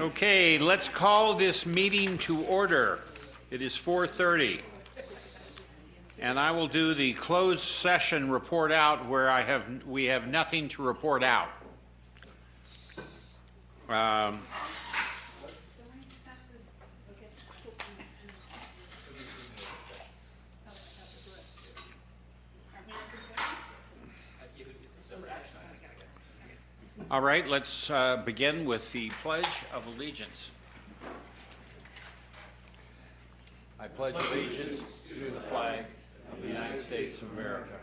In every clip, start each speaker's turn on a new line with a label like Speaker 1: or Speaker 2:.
Speaker 1: Okay, let's call this meeting to order. It is 4:30. And I will do the closed session report out where we have nothing to report out. All right, let's begin with the Pledge of Allegiance. I pledge allegiance to the flag of the United States of America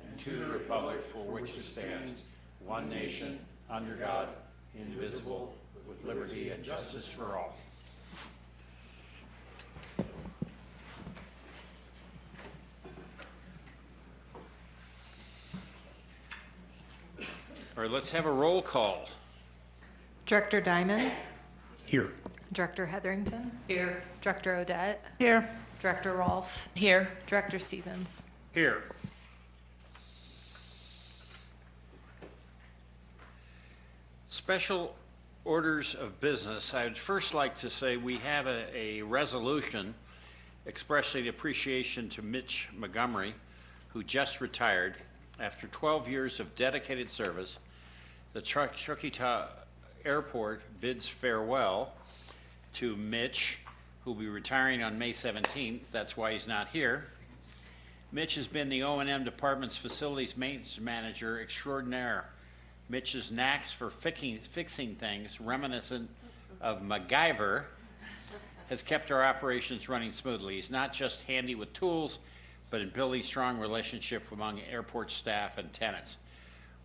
Speaker 1: and to the republic for which it stands, one nation, under God, indivisible, with liberty and justice for all. All right, let's have a roll call.
Speaker 2: Director Diamond.
Speaker 3: Here.
Speaker 2: Director Hetherington.
Speaker 4: Here.
Speaker 2: Director Odette.
Speaker 4: Here.
Speaker 2: Director Rolfe.
Speaker 4: Here.
Speaker 2: Director Stevens.
Speaker 1: Here. Special orders of business. I would first like to say we have a resolution expressing appreciation to Mitch Montgomery, who just retired. After 12 years of dedicated service, the Truckee Tahoe Airport bids farewell to Mitch, who will be retiring on May 17th. That's why he's not here. Mitch has been the O&M Department's facilities maintenance manager extraordinaire. Mitch's knacks for fixing things, reminiscent of MacGyver, has kept our operations running smoothly. He's not just handy with tools, but in building strong relationship among airport staff and tenants.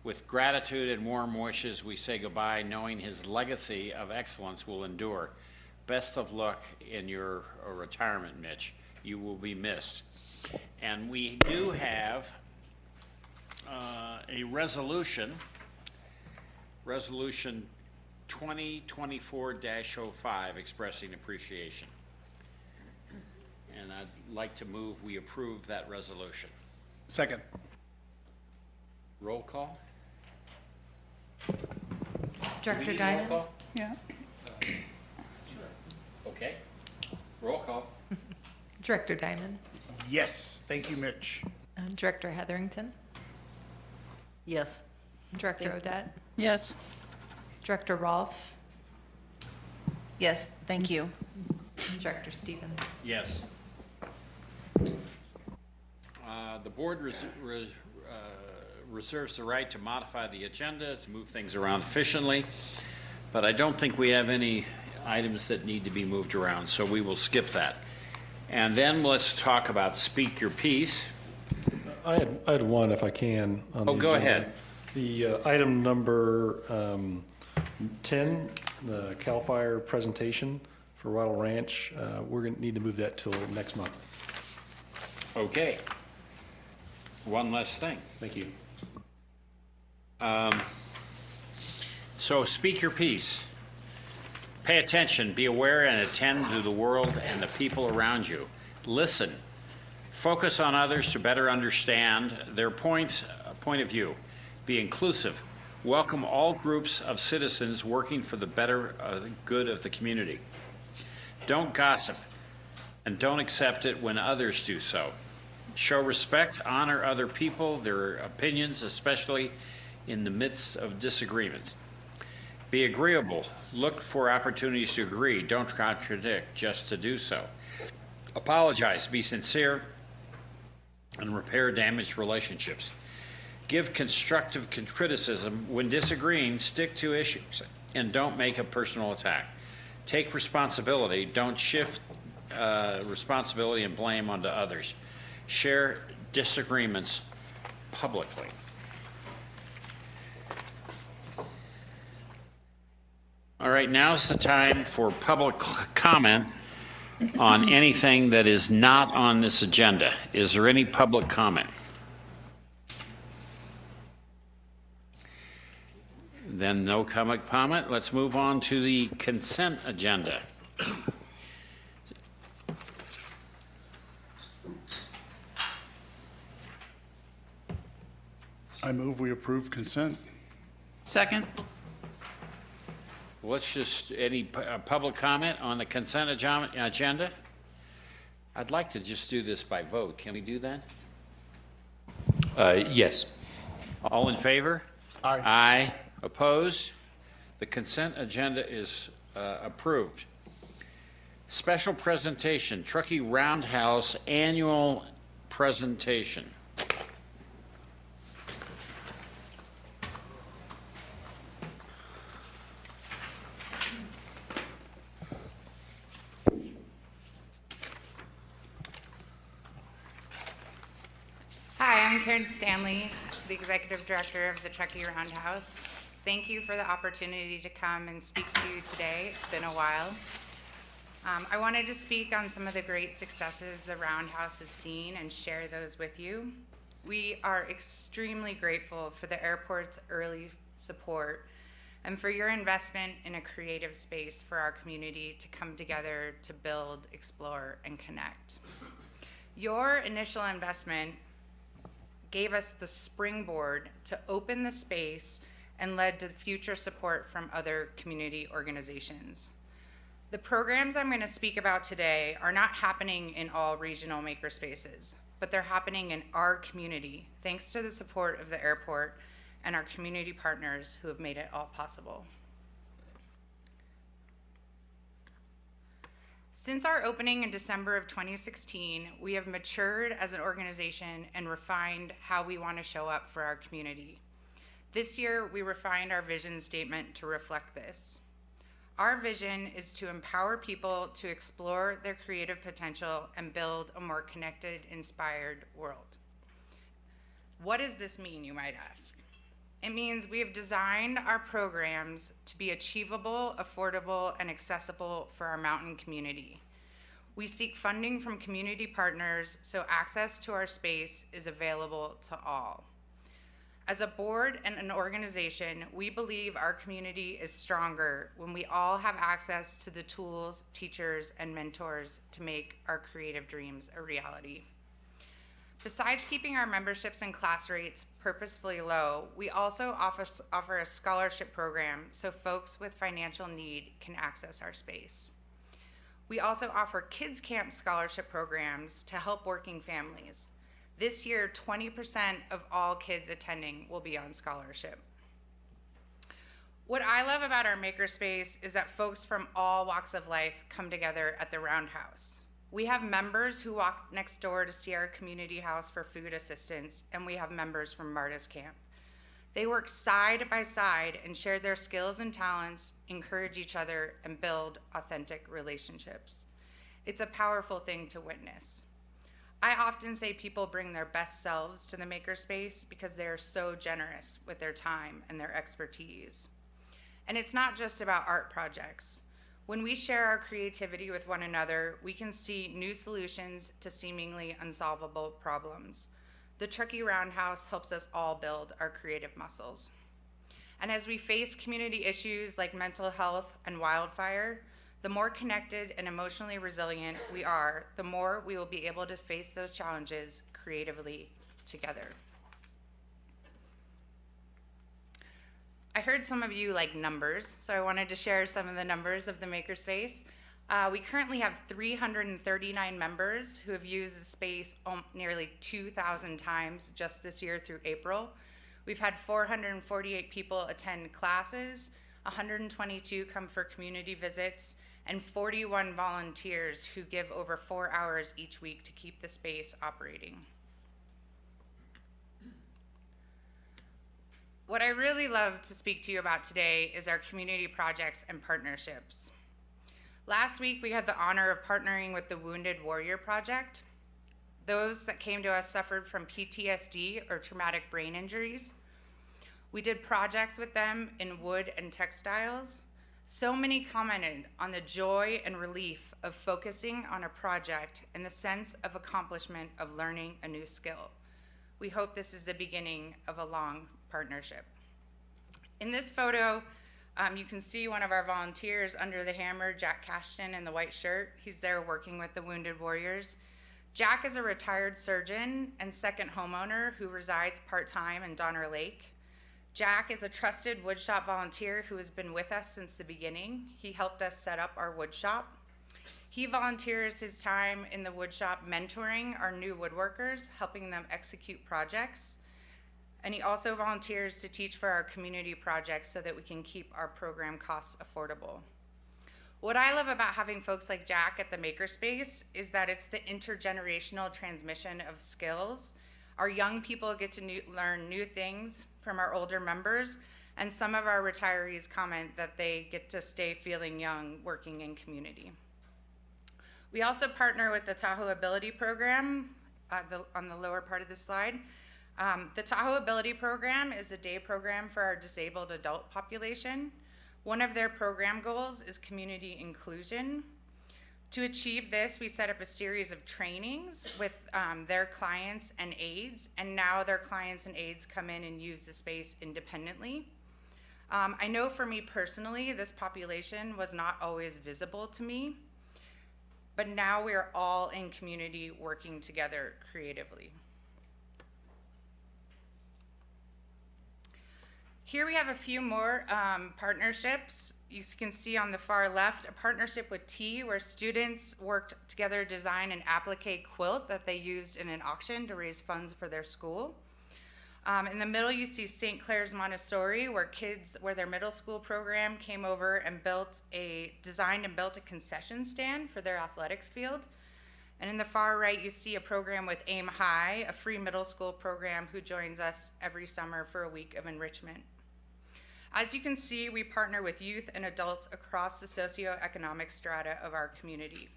Speaker 1: With gratitude and warm wishes, we say goodbye, knowing his legacy of excellence will endure. Best of luck in your retirement, Mitch. You will be missed. And we do have a resolution 2024-05, expressing appreciation. And I'd like to move we approve that resolution.
Speaker 3: Second.
Speaker 1: Roll call?
Speaker 2: Director
Speaker 1: Roll
Speaker 2: Diamond.
Speaker 1: call?
Speaker 4: Yeah.
Speaker 1: Okay. Roll call.
Speaker 2: Director Diamond.
Speaker 3: Yes. Thank you, Mitch.
Speaker 2: Director Hetherington.
Speaker 4: Yes.
Speaker 2: Director Odette.
Speaker 4: Yes.
Speaker 2: Director Rolfe.
Speaker 4: Yes, thank you.
Speaker 2: Director Stevens.
Speaker 1: Yes. The board reserves the right to modify the agenda to move things around efficiently, but I don't think we have any items that need to be moved around, so we will skip that. And then let's talk about speak your piece.
Speaker 5: I had one, if I can. On
Speaker 1: Oh,
Speaker 5: the
Speaker 1: go
Speaker 5: agenda.
Speaker 1: ahead.
Speaker 5: The item number 10, the CAL FIRE presentation for Wattle Ranch, we're going to need to move that till next month.
Speaker 1: Okay. One less thing.
Speaker 5: Thank you.
Speaker 1: So speak your piece. Pay attention, be aware, and attend to the world and the people around you. Listen. Focus on others to better understand their point of view. Be inclusive. Welcome all groups of citizens working for the better good of the community. Don't gossip, and don't accept it when others do so. Show respect, honor other people, their opinions, especially in the midst of disagreements. Be agreeable. Look for opportunities to agree. Don't contradict, just to do so. Apologize. Be sincere and repair damaged relationships. Give constructive criticism. When disagreeing, stick to issues and don't make a personal attack. Take responsibility. Don't shift responsibility and blame onto others. Share disagreements publicly. All right, now's the time for public comment on anything that is not on this agenda. Is there any public comment? Then no public comment. Let's move on to the consent agenda.
Speaker 3: I move we approve consent.
Speaker 4: Second.
Speaker 1: let's just, any public comment on the consent agenda? I'd like to just do this by vote. Can we do that?
Speaker 6: Yes.
Speaker 1: All in favor?
Speaker 3: Aye.
Speaker 1: Aye. Opposed? The consent agenda is approved. Special presentation, Truckee Roundhouse Annual Presentation.
Speaker 7: Hi, I'm Karen Stanley, the Executive Director of the Truckee Roundhouse. Thank you for the opportunity to come and speak to you today. It's been a while. I wanted to speak on some of the great successes the Roundhouse has seen and share those with you. We are extremely grateful for the airport's early support and for your investment in a creative space for our community to come together to build, explore, and connect. Your initial investment gave us the springboard to open the space and led to future support from other community organizations. The programs I'm going to speak about today are not happening in all regional makerspaces, but they're happening in our community, thanks to the support of the airport and our community partners who have made it all possible. Since our opening in December of 2016, we have matured as an organization and refined how we want to show up for our community. This year, we refined our vision statement to reflect this. Our vision is to empower people to explore their creative potential and build a more connected, inspired world. What does this mean, you might ask? It means we have designed our programs to be achievable, affordable, and accessible for our mountain community. We seek funding from community partners so access to our space is available to all. As a board and an organization, we believe our community is stronger when we all have access to the tools, teachers, and mentors to make our creative dreams a reality. Besides keeping our memberships and class rates purposefully low, we also offer a scholarship program so folks with financial need can access our space. We also offer Kids Camp scholarship programs to help working families. This year, 20% of all kids attending will be on scholarship. What I love about our makerspace is that folks from all walks of life come together at the Roundhouse. We have members who walk next door to see our community house for food assistance, and we have members from Marta's Camp. They work side by side and share their skills and talents, encourage each other, and build authentic relationships. It's a powerful thing to witness. I often say people bring their best selves to the makerspace because they are so generous with their time and their expertise. And it's not just about art projects. When we share our creativity with one another, we can see new solutions to seemingly unsolvable problems. The Truckee Roundhouse helps us all build our creative muscles. And as we face community issues like mental health and wildfire, the more connected and emotionally resilient we are, the more we will be able to face those challenges creatively together. I heard some of you like numbers, so I wanted to share some of the numbers of the Makerspace. We currently have 339 members who have used the space nearly 2,000 times just this year through April. We've had 448 people attend classes, 122 come for community visits, and 41 volunteers who give over 4 hours each week to keep the space operating. What I really love to speak to you about today is our community projects and partnerships. Last week, we had the honor of partnering with the Wounded Warrior Project. Those that came to us suffered from PTSD or traumatic brain injuries. We did projects with them in wood and textiles. So many commented on the joy and relief of focusing on a project and the sense of accomplishment of learning a new skill. We hope this is the beginning of a long partnership. In this photo, you can see one of our volunteers under the hammer, Jack Cashton, in the white shirt. He's there working with the Wounded Warriors. Jack is a retired surgeon and second homeowner who resides part-time in Donner Lake. Jack is a trusted woodshop volunteer who has been with us since the beginning. He helped us set up our woodshop. He volunteers his time in the woodshop mentoring our new woodworkers, helping them execute projects. And he also volunteers to teach for our community projects so that we can keep our program costs affordable. What I love about having folks like Jack at the Makerspace is that it's the intergenerational transmission of skills. Our young people get to learn new things from our older members, and some of our retirees comment that they get to stay feeling young working in community. We also partner with the Tahoe Ability Program on the lower part of the slide. The Tahoe Ability Program is a day program for our disabled adult population. One of their program goals is community inclusion. To achieve this, we set up a series of trainings with their clients and aides, and now their clients and aides come in and use the space independently. I know for me personally, this population was not always visible to me, but now we are all in community working together creatively. Here we have a few more partnerships. You can see on the far left a partnership with T, where students worked together to design an applique quilt that they used in an auction to raise funds for their school. In the middle, you see St. Clair's Montessori, where their middle school program came over and designed and built a concession stand for their athletics field. And in the far right, you see a program with Aim High, a free middle school program who joins us every summer for a week of enrichment. As you can see, we partner with youth and adults across the socioeconomic strata of our community.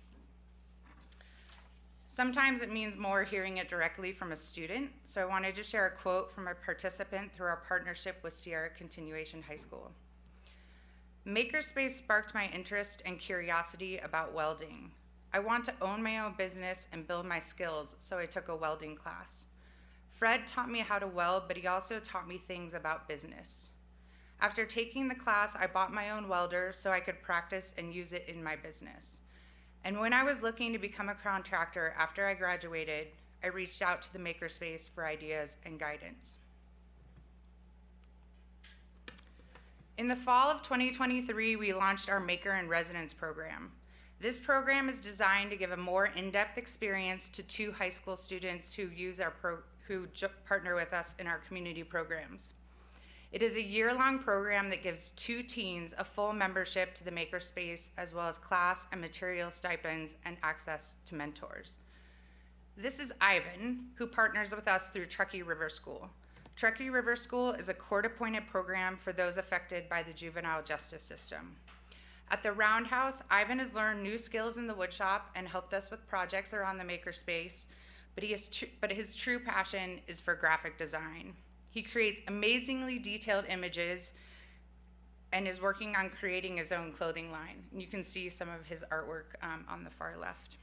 Speaker 7: Sometimes it means more hearing it directly from a student, so I wanted to share a quote from a participant through our partnership with Sierra Continuation High School. Makerspace sparked my interest and curiosity about welding. I want to own my own business and build my skills, so I took a welding class. Fred taught me how to weld, but he also taught me things about business. After taking the class, I bought my own welder so I could practice and use it in my business. And when I was looking to become a contractor after I graduated, I reached out to the Makerspace for ideas and guidance. In the fall of 2023, we launched our Maker in Residence program. This program is designed to give a more in-depth experience to 2 high school students who partner with us in our community programs. It is a year-long program that gives 2 teens a full membership to the Makerspace, as well as class and material stipends and access to mentors. This is Ivan, who partners with us through Truckee River School. Truckee River School is a court-appointed program for those affected by the juvenile justice system. At the Roundhouse, Ivan has learned new skills in the woodshop and helped us with projects around the Makerspace, but his true passion is for graphic design. He creates amazingly detailed images and is working on creating his own clothing line. You can see some of his artwork on the far left.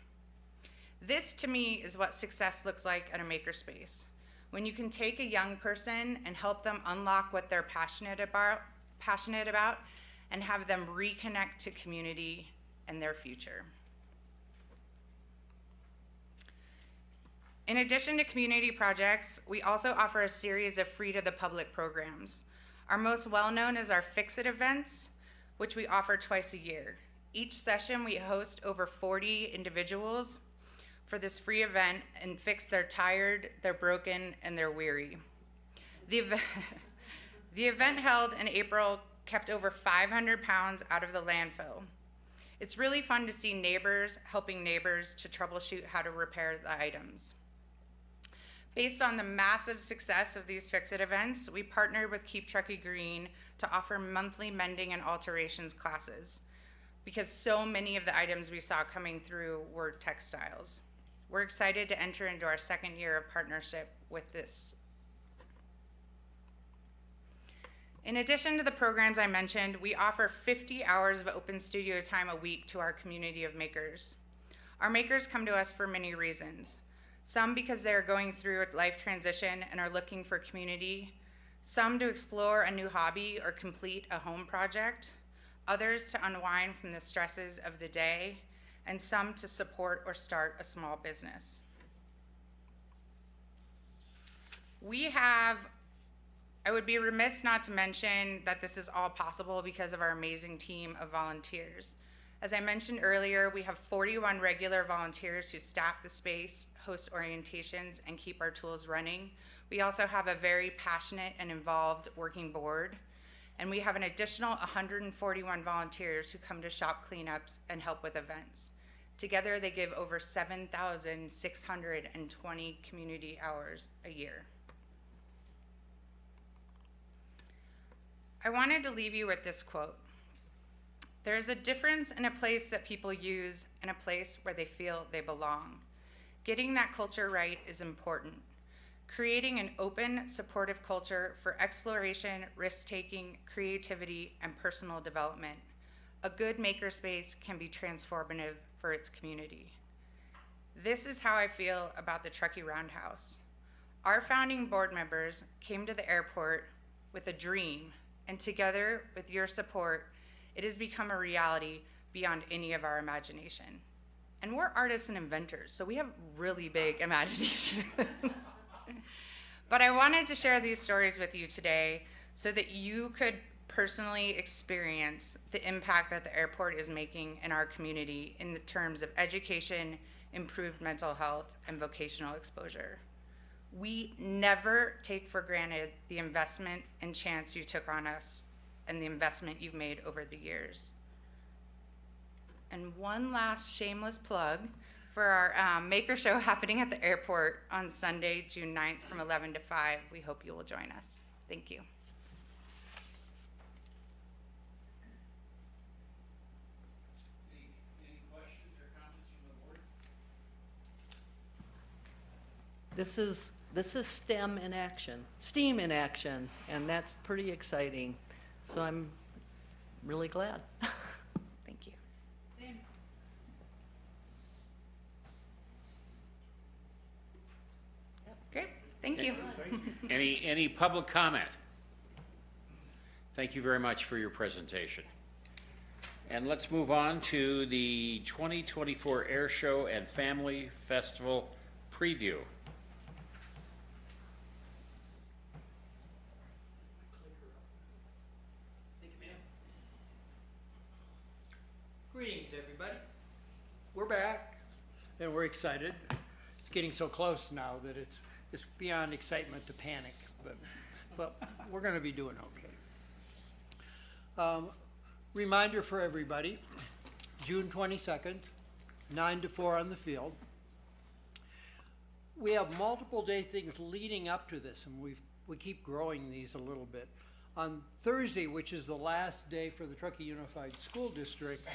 Speaker 7: This, to me, is what success looks like at a Makerspace. When you can take a young person and help them unlock what they're passionate about and have them reconnect to community and their future. In addition to community projects, we also offer a series of free to the public programs. Our most well-known is our Fix It events, which we offer twice a year. Each session, we host over 40 individuals for this free event and fix they're tired, they're broken, and they're weary. The event held in April kept over 500 pounds out of the landfill. It's really fun to see neighbors helping neighbors to troubleshoot how to repair the items. Based on the massive success of these Fix-It events, we partnered with Keep Truckee Green to offer monthly mending and alterations classes because so many of the items we saw coming through were textiles. We're excited to enter into our 2nd year of partnership with this. In addition to the programs I mentioned, we offer 50 hours of open studio time a week to our community of makers. Our makers come to us for many reasons. Some because they're going through a life transition and are looking for community, some to explore a new hobby or complete a home project, others to unwind from the stresses of the day, and some to support or start a small business. I I would be remiss not to mention that this is all possible because of our amazing team of volunteers. As I mentioned earlier, we have 41 regular volunteers who staff the space, host orientations, and keep our tools running. We also have a very passionate and involved working board. And we have an additional 141 volunteers who come to shop cleanups and help with events. Together, they give over 7,620 community hours a year. I wanted to leave you with this quote. There is a difference in a place that people use and a place where they feel they belong. Getting that culture right is important. Creating an open, supportive culture for exploration, risk-taking, creativity, and personal development. A good makerspace can be transformative for its community. This is how I feel about the Truckee Roundhouse. Our founding board members came to the airport with a dream, and together with your support, it has become a reality beyond any of our imagination. And we're artists and inventors, so we have really big imagination. But I wanted to share these stories with you today so that you could personally experience the impact that the airport is making in our community in the terms of education, improved mental health, and vocational exposure. We never take for granted the investment and chance you took on us and the investment you've made over the years. And one last shameless plug for our Maker Show happening at the airport on Sunday, June 9th from 11 to 5. We hope you will join us. Thank you.
Speaker 1: Any questions or comments from the board?
Speaker 4: This is STEM in action, STEAM in action, and that's pretty exciting. So I'm really glad.
Speaker 7: Thank you. Great. Thank you.
Speaker 1: Any public comment? Thank you very much for your presentation. And let's move on to the 2024 Air Show and Family Festival preview.
Speaker 6: Greetings, everybody. We're back, and we're excited. It's getting so close now that it's beyond excitement to panic, but we're going to be doing okay. Reminder for everybody, June 22nd, 9 to 4 on the field. We have multiple day things leading up to this, and we keep growing these a little bit. On Thursday, which is the last day for the Truckee Unified School District,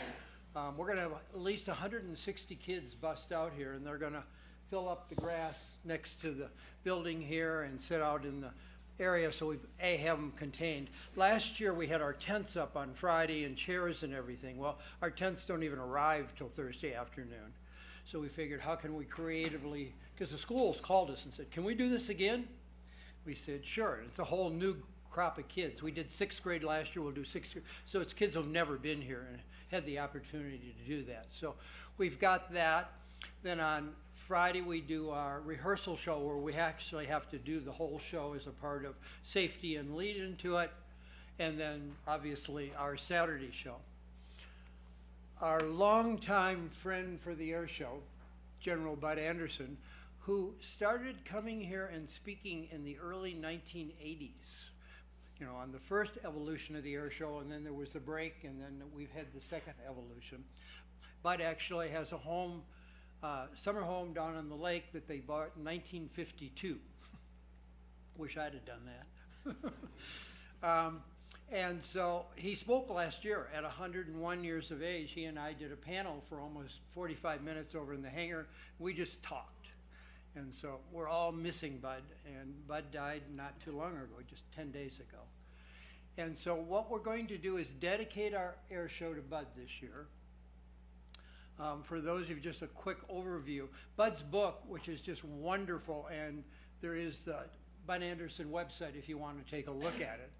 Speaker 6: we're going to have at least 160 kids bust out here, and they're going to fill up the grass next to the building here and sit out in the area so we have them contained. Last year we had our tents up on Friday and chairs and everything. Well, our tents don't even arrive till Thursday afternoon. So we figured, how can we creatively, because the schools called us and said, can we do this again? We said, sure. It's a whole new crop of kids. We did 6th grade last year, we'll do 6th grade. So it's kids who've never been here and had the opportunity to do that. So we've got that. Then on Friday we do our rehearsal show where we actually have to do the whole show as a part of safety and lead into it. And then obviously our Saturday show. Our longtime friend for the air show, General Bud Anderson, who started coming here and speaking in the early 1980s. You know, on the first evolution of the air show, and then there was the break, and then we've had the second evolution. Bud actually has a home, summer home down on the lake that they bought in 1952. Wish I'd have done that. And so he spoke last year at 101 years of age. He and I did a panel for almost 45 minutes over in the hangar. We just talked. And so we're all missing Bud, and Bud died not too long ago, just 10 days ago. And so what we're going to do is dedicate our air show to Bud this year. For those of you, just a quick overview. Bud's book, which is just wonderful, and there is the Bud Anderson website if you want to take a look at it.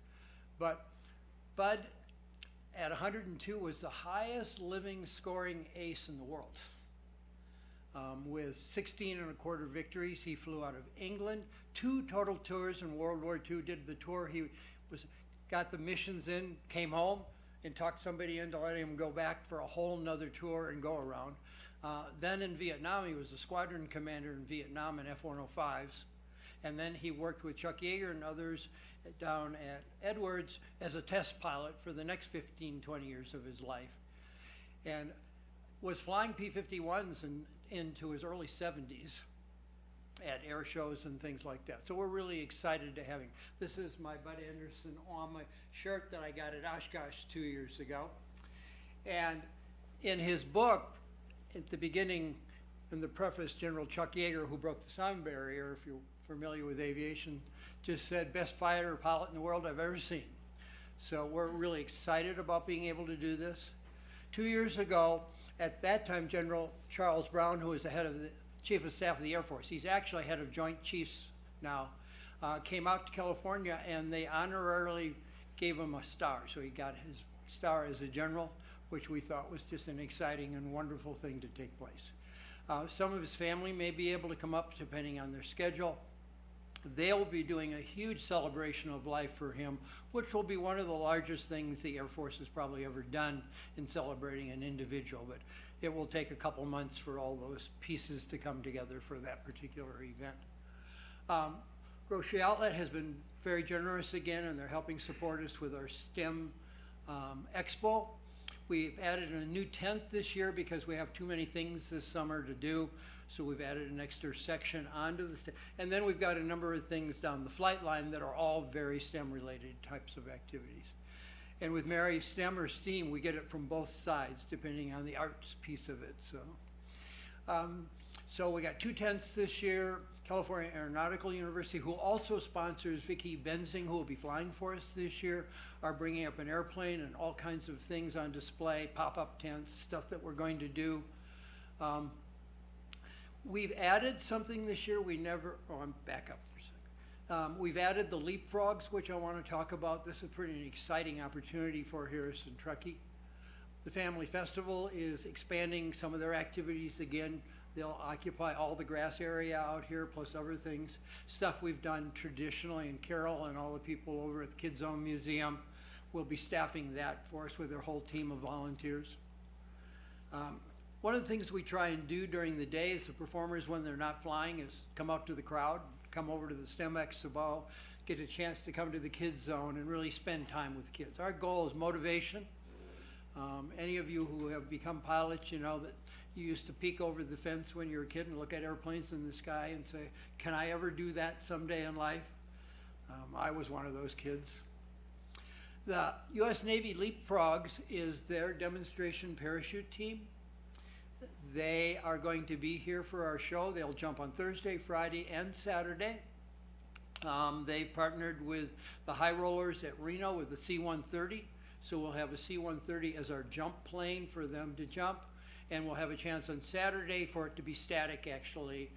Speaker 6: But Bud, at 102, was the highest living scoring ace in the world. with 16 and a quarter victories. He flew out of England, 2 total tours in World War II, did the tour. He got the missions in, came home, and talked somebody into letting him go back for a whole nother tour and go around. Then in Vietnam, he was a squadron commander in Vietnam in F-105s. And then he worked with Chuck Yeager and others down at Edwards as a test pilot for the next 15, 20 years of his life. And was flying P-51s into his early 70s at air shows and things like that. So we're really excited to have him. This is my Bud Anderson on my shirt that I got at Oshkosh 2 years ago. And in his book, at the beginning, in the preface, General Chuck Yeager, who broke the sound barrier, if you're familiar with aviation, just said, best fighter or pilot in the world I've ever seen. So we're really excited about being able to do this. 2 years ago, at that time, General Charles Brown, who was the head of the Chief of Staff of the Air Force, he's actually head of Joint Chiefs now, came out to California and they honorarily gave him a star. So he got his star as a general, which we thought was just an exciting and wonderful thing to take place. Some of his family may be able to come up depending on their schedule. They'll be doing a huge celebration of life for him, which will be one of the largest things the Air Force has probably ever done in celebrating an individual. But it will take a couple months for all those pieces to come together for that particular event. Grocery Outlet has been very generous again, and they're helping support us with our STEM Expo. We've added a new tent this year because we have too many things this summer to do. So we've added an extra section onto the STEM. And then we've got a number of things down the flight line that are all very STEM related types of activities. And with Mary, STEM or STEAM, we get it from both sides depending on the arts piece of it. So we got 2 tents this year. California Aeronautical University, who also sponsors Vicki Benzing, who will be flying for us this year, are bringing up an airplane and all kinds of things on display, pop-up tents, stuff that we're going to do. We've added something this year I'm back up for a second. We've added the leapfrogs, which I want to talk about. This is pretty an exciting opportunity for Harrison Truckee. The Family Festival is expanding some of their activities again. They'll occupy all the grass area out here, plus other things. Stuff we've done traditionally, and Carol and all the people over at the Kids Zone Museum will be staffing that for us with their whole team of volunteers. One of the things we try and do during the day is the performers, when they're not flying, is come out to the crowd, come over to the STEM Expo, get a chance to come to the Kids Zone and really spend time with kids. Our goal is motivation. Any of you who have become pilots, you know that you used to peek over the fence when you were a kid and look at airplanes in the sky and say, can I ever do that someday in life? I was one of those kids. The U.S. Navy Leapfrogs is their demonstration parachute team. They are going to be here for our show. They'll jump on Thursday, Friday, and Saturday. They've partnered with the high rollers at Reno with the C-130. So we'll have a C-130 as our jump plane for them to jump. And we'll have a chance on Saturday for it to be static, actually,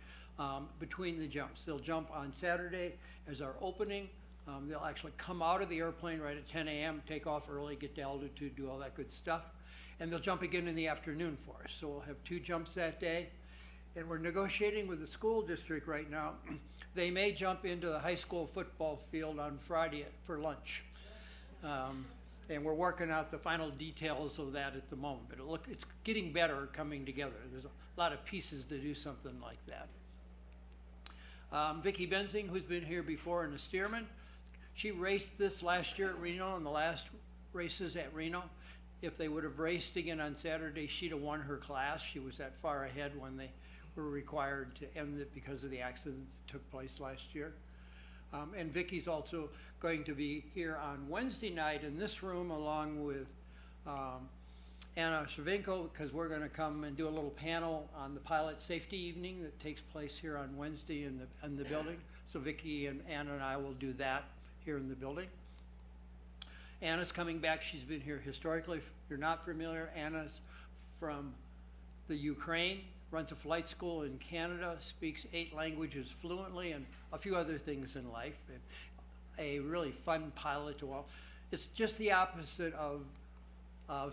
Speaker 6: between the jumps. They'll jump on Saturday as our opening. They'll actually come out of the airplane right at 10 a.m., take off early, get to altitude, do all that good stuff. And they'll jump again in the afternoon for us. So we'll have 2 jumps that day. And we're negotiating with the school district right now. They may jump into the high school football field on Friday for lunch. And we're working out the final details of that at the moment. But it's getting better coming together. There's a lot of pieces to do something like that. Vicki Benzing, who's been here before, and a steerman, she raced this last year at Reno, in the last races at Reno. If they would have raced again on Saturday, she'd have won her class. She was that far ahead when they were required to end it because of the accident that took place last year. And Vicki's also going to be here on Wednesday night in this room along with Anna Cervenko, because we're going to come and do a little panel on the pilot safety evening that takes place here on Wednesday in the building. So Vicki and Anna and I will do that here in the building. Anna's coming back. She's been here historically. If you're not familiar, Anna's from the Ukraine, runs a flight school in Canada, speaks 8 languages fluently, and a few other things in life. And a really fun pilot to all. It's just the opposite of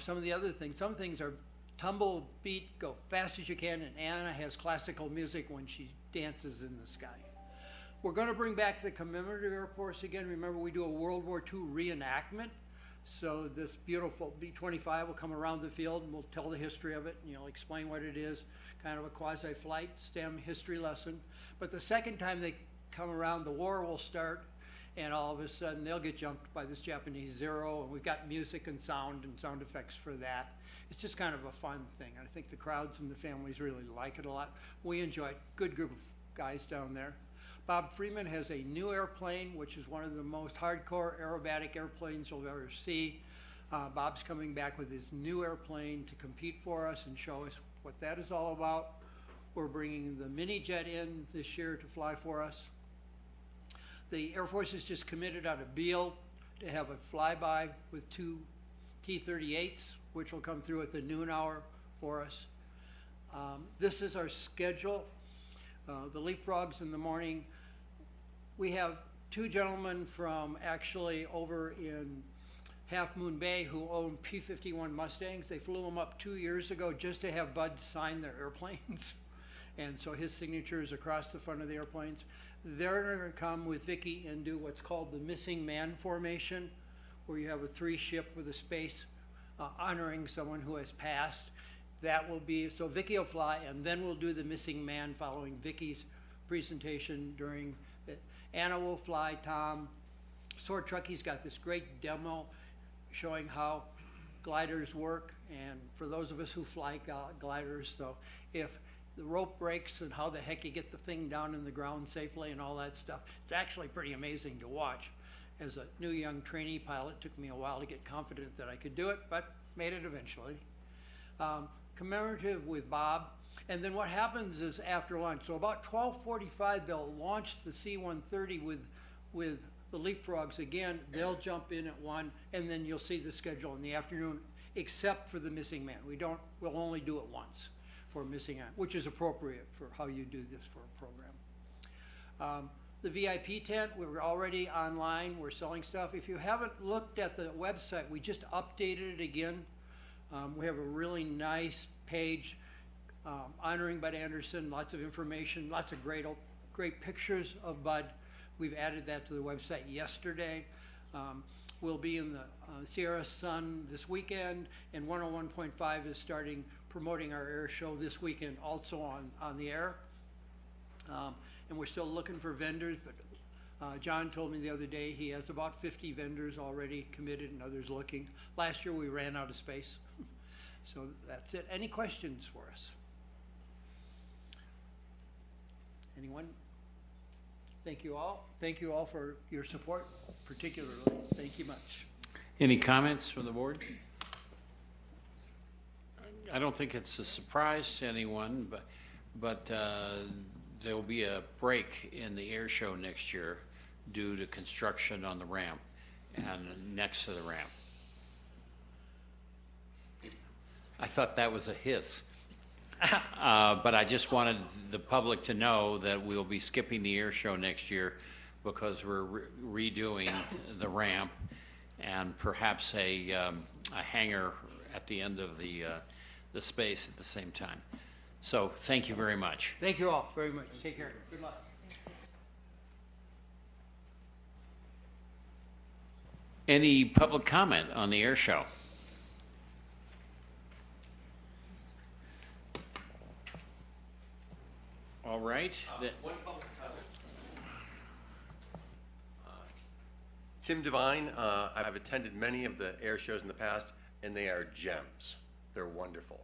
Speaker 6: some of the other things. Some things are tumble beat, go fast as you can, and Anna has classical music when she dances in the sky. We're going to bring back the commemorative airports again. Remember, we do a World War II reenactment. So this beautiful B-25 will come around the field and we'll tell the history of it, and you'll explain what it is, kind of a quasi-flight STEM history lesson. But the second time they come around, the war will start, and all of a sudden they'll get jumped by this Japanese Zero, and we've got music and sound effects for that. It's just kind of a fun thing. I think the crowds and the families really like it a lot. We enjoy it. Good group of guys down there. Bob Freeman has a new airplane, which is one of the most hardcore aerobatic airplanes you'll ever see. Bob's coming back with his new airplane to compete for us and show us what that is all about. We're bringing the mini jet in this year to fly for us. The Air Force has just committed out of Beale to have a flyby with 2 T-38s, which will come through at the noon hour for us. This is our schedule. The leapfrogs in the morning. We have 2 gentlemen from actually over in Half Moon Bay who own P-51 Mustangs. They flew them up 2 years ago just to have Bud sign their airplanes. And so his signature is across the front of the airplanes. They're going to come with Vicki and do what's called the missing man formation, where you have a 3-ship with a space honoring someone who has passed. That will be, so Vicki will fly, and then we'll do the missing man following Vicki's presentation during it. Anna will fly, Tom. Sword Truckee's got this great demo showing how gliders work, and for those of us who fly gliders, so if the rope breaks and how the heck you get the thing down in the ground safely and all that stuff, it's actually pretty amazing to watch. As a new young trainee pilot, it took me a while to get confident that I could do it, but made it eventually. Commemorative with Bob. And then what happens is after lunch, so about 12:45, they'll launch the C-130 with the leapfrogs again. They'll jump in at 1, and then you'll see the schedule in the afternoon, except for the missing man. We'll only do it once for missing man, which is appropriate for how you do this for a program. The VIP tent, we're already online. We're selling stuff. If you haven't looked at the website, we just updated it again. We have a really nice page honoring Bud Anderson, lots of information, lots of great pictures of Bud. We've added that to the website yesterday. We'll be in the Sierra Sun this weekend, and 101.5 is starting promoting our air show this weekend also on the air. And we're still looking for vendors, but John told me the other day he has about 50 vendors already committed and others looking. Last year we ran out of space. So that's it. Any questions for us? Anyone? Thank you all. Thank you all for your support, particularly. Thank you much.
Speaker 1: Any comments from the board? I don't think it's a surprise to anyone, but there will be a break in the air show next year due to construction on the ramp and next to the ramp. I thought that was a hiss. But I just wanted the public to know that we'll be skipping the air show next year because we're redoing the ramp and perhaps a hangar at the end of the space at the same time. So thank you very much.
Speaker 6: Thank you all very much. Take care. Good luck.
Speaker 1: Any public comment on the air show? All right.
Speaker 8: One public comment. Tim Devine, I've attended many of the air shows in the past, and they are gems. They're wonderful.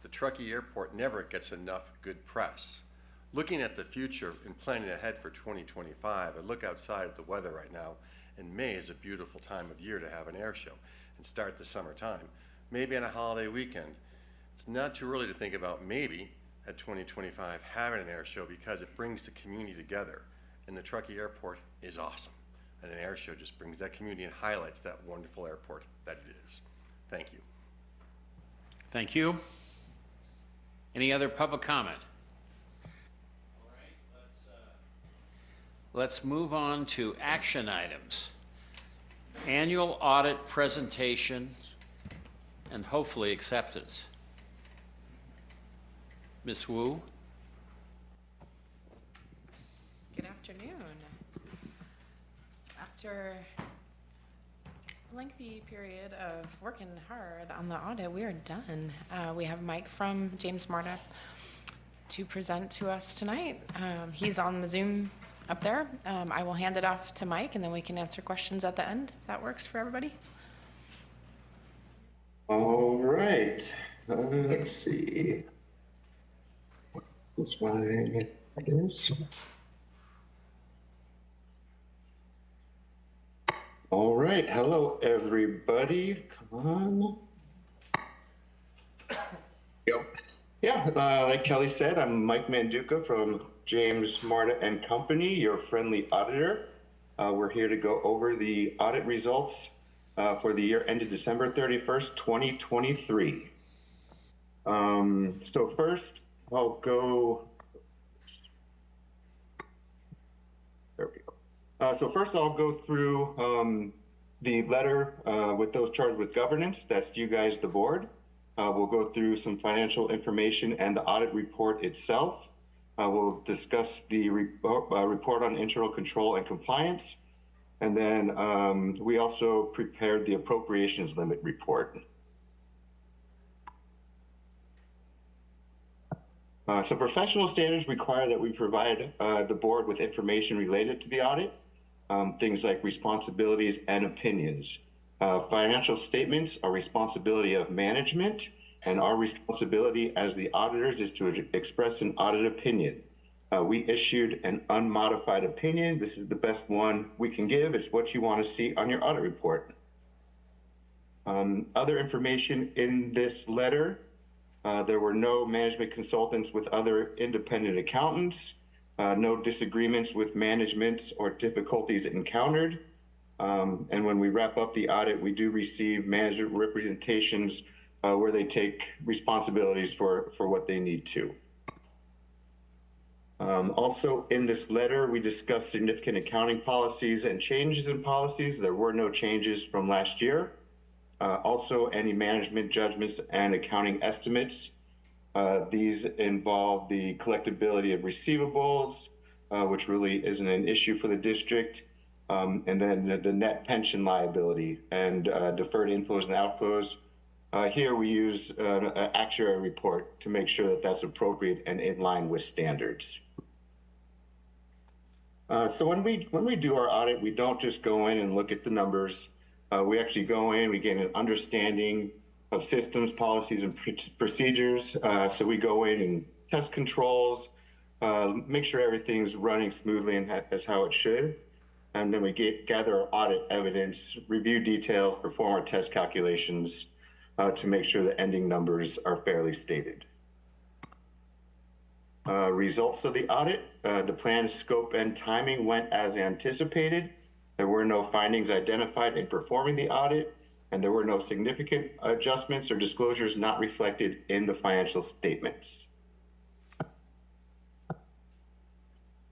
Speaker 8: The Truckee Airport never gets enough good press. Looking at the future and planning ahead for 2025, I look outside at the weather right now, and May is a beautiful time of year to have an air show and start the summertime, maybe on a holiday weekend. It's not too early to think about maybe at 2025 having an air show because it brings the community together, and the Truckee Airport is awesome. And an air show just brings that community and highlights that wonderful airport that it is. Thank you.
Speaker 1: Thank you. Any other public comment? All right, let's move on to action items. Annual audit presentation and hopefully acceptance. Ms. Wu?
Speaker 9: Good afternoon. After a lengthy period of working hard on the audit, we are done. We have Mike from James Marta to present to us tonight. He's on the Zoom up there. I will hand it off to Mike, and then we can answer questions at the end, if that works for everybody.
Speaker 10: All right. Let's see. That's why it is. All right. Hello, everybody. Come on. Yep. Yeah, like Kelly said, I'm Mike Manduca from James Marta and Company, your friendly auditor. We're here to go over the audit results for the year ended December 31st, 2023. So first, I'll go. There we go. So first, I'll go through the letter with those charged with governance. That's you guys, the board. We'll go through some financial information and the audit report itself. We'll discuss the report on internal control and compliance. And then we also prepared the appropriations limit report. So professional standards require that we provide the board with information related to the audit, things like responsibilities and opinions. Financial statements are responsibility of management, and our responsibility as the auditors is to express an audit opinion. We issued an unmodified opinion. This is the best one we can give. It's what you want to see on your audit report. Other information in this letter, there were no management consultants with other independent accountants, no disagreements with management or difficulties encountered. And when we wrap up the audit, we do receive management representations where they take responsibilities for what they need to. Also in this letter, we discussed significant accounting policies and changes in policies. There were no changes from last year. Also, any management judgments and accounting estimates. These involve the collectability of receivables, which really isn't an issue for the district. And then the net pension liability and deferred inflows and outflows. Here we use an actuary report to make sure that that's appropriate and in line with standards. So when we do our audit, we don't just go in and look at the numbers. We actually go in, we gain an understanding of systems, policies, and procedures. So we go in and test controls, make sure everything's running smoothly and as how it should. And then we gather our audit evidence, review details, perform our test calculations to make sure the ending numbers are fairly stated. Results of the audit, the plan, scope, and timing went as anticipated. There were no findings identified in performing the audit, and there were no significant adjustments or disclosures not reflected in the financial statements.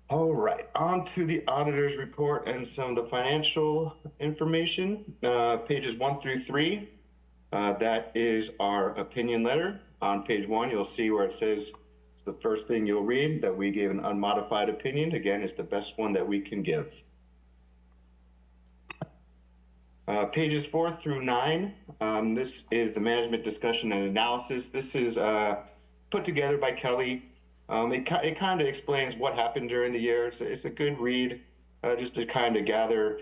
Speaker 10: All right, on to the auditor's report and some of the financial information. Pages 1 through 3, that is our opinion letter. On page 1, you'll see where it says, it's the first thing you'll read, that we gave an unmodified opinion. Again, it's the best one that we can give. Pages 4 through 9, this is the management discussion and analysis. This is put together by Kelly. It kind of explains what happened during the year. So it's a good read just to kind of gather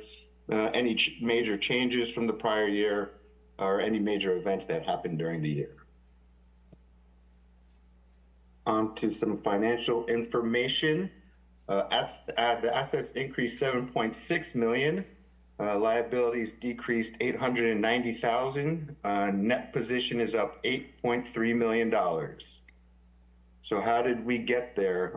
Speaker 10: any major changes from the prior year or any major events that happened during the year. On to some financial information. The assets increased $7.6 million. Liabilities decreased $890,000. Net position is up $8.3 million. So how did we get there?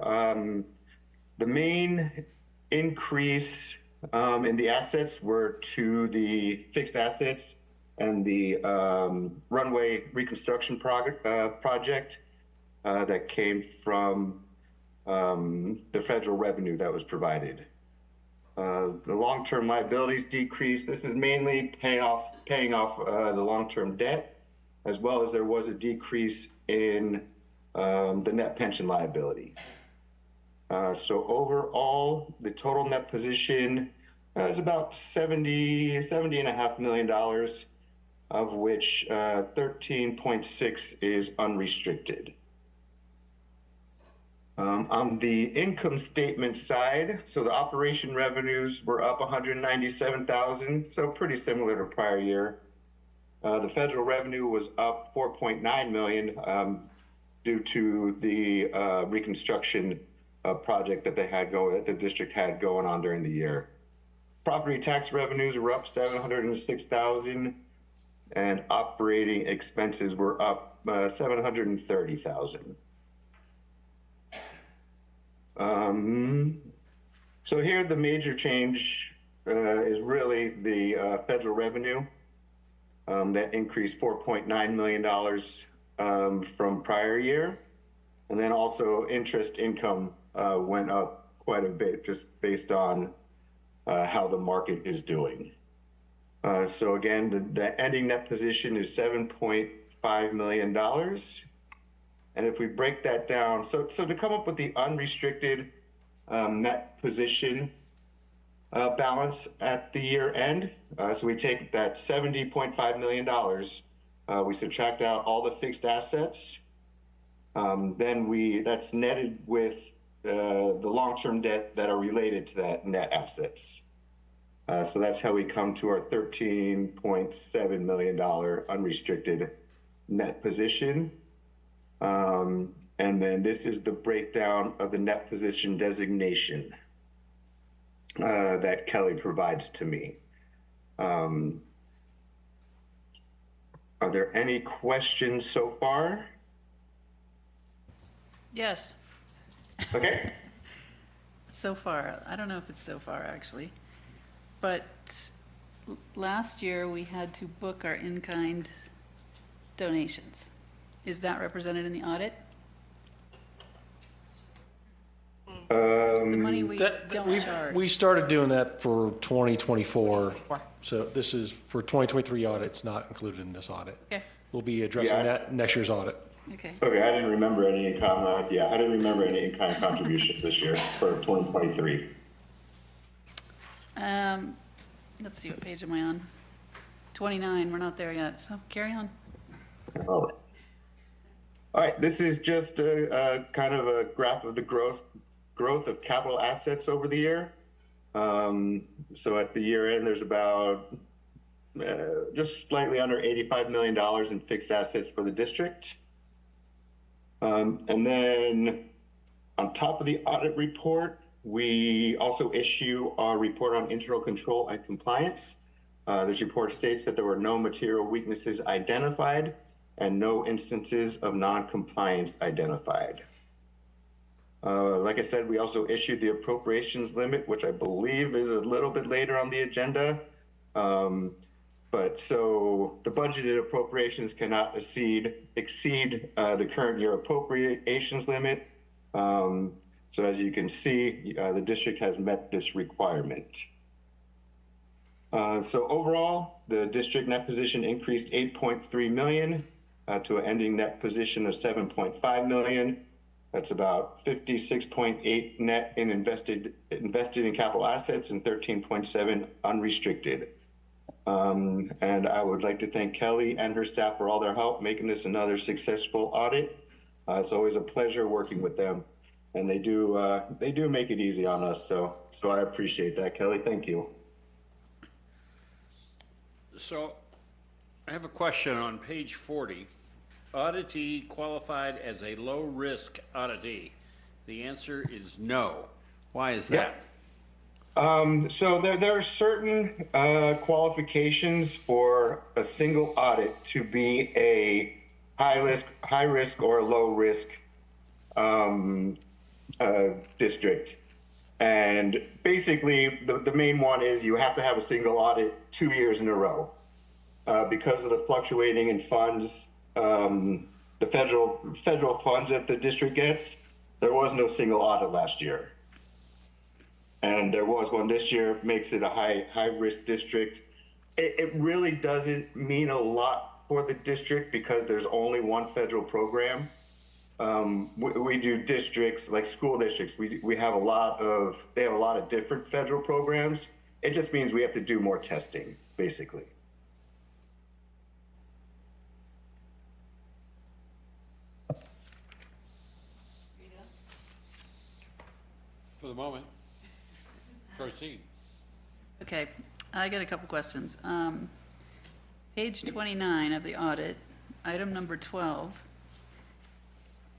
Speaker 10: The main increase in the assets were to the fixed assets and the runway reconstruction project that came from the federal revenue that was provided. The long-term liabilities decreased. This is mainly paying off the long-term debt, as well as there was a decrease in the net pension liability. So overall, the total net position is about $70.5 million, of which 13.6 is unrestricted. On the income statement side, so the operation revenues were up 197,000, so pretty similar to prior year. The federal revenue was up 4.9 million due to the reconstruction project that the district had going on during the year. Property tax revenues were up 706,000, and operating expenses were up 730,000. So here the major change is really the federal revenue that increased $4.9 million from prior year. And then also interest income went up quite a bit just based on how the market is doing. So again, the ending net position is $7.5 million. And if we break that down, so to come up with the unrestricted net position balance at the year end, so we take that $70.5 million, we subtract out all the fixed assets, then that's netted with the long-term debt that are related to that net assets. So that's how we come to our $13.7 million unrestricted net position. And then this is the breakdown of the net position designation that Kelly provides to me. Are there any questions so far?
Speaker 11: Yes,
Speaker 10: Okay.
Speaker 11: so far. I don't know if it's so far, actually. But last year, we had to book our in-kind donations. Is that represented in the audit? The money we don't charge.
Speaker 5: We started doing that for 2024. So this is for 2023 audit. It's not included in this audit.
Speaker 11: Okay,
Speaker 5: We'll be addressing
Speaker 10: Yeah.
Speaker 5: that next year's audit.
Speaker 11: okay.
Speaker 10: Okay, I didn't remember any in-kind, I didn't remember any in-kind contributions this year for 2023.
Speaker 11: Let's see, what page am I on? 29, we're not there yet, so carry on.
Speaker 10: All right, this is just a kind of a graph of the growth of capital assets over the year. So at the year end, there's about just slightly under $85 million in fixed assets for the district. And then on top of the audit report, we also issue our report on internal control and compliance. This report states that there were no material weaknesses identified and no instances of non-compliance identified. Like I said, we also issued the appropriations limit, which I believe is a little bit later on the agenda. But so the budgeted appropriations cannot exceed the current year appropriations limit. So as you can see, the district has met this requirement. So overall, the district net position increased 8.3 million to an ending net position of 7.5 million. That's about 56.8 net in invested in capital assets and 13.7 unrestricted. And I would like to thank Kelly and her staff for all their help making this another successful audit. It's always a pleasure working with them, and they do make it easy on us. So I appreciate that, Kelly. Thank you.
Speaker 1: So I have a question on page 40. Auditee qualified as a low-risk auditee. The answer is no. Why is that?
Speaker 10: So there are certain qualifications for a single audit to be a high risk or low risk district. And basically the main one is you have to have a single audit 2 years in a row. Because of the fluctuating in funds, the federal funds that the district gets, there was no single audit last year. And there was one this year, makes it a high risk district. It really doesn't mean a lot for the district because there's only one federal program. we do districts, like school districts. We have they have a lot of different federal programs. It just means we have to do more testing, basically.
Speaker 1: For the moment, proceed.
Speaker 11: Okay, I got a couple questions. Page 29 of the audit, item number 12,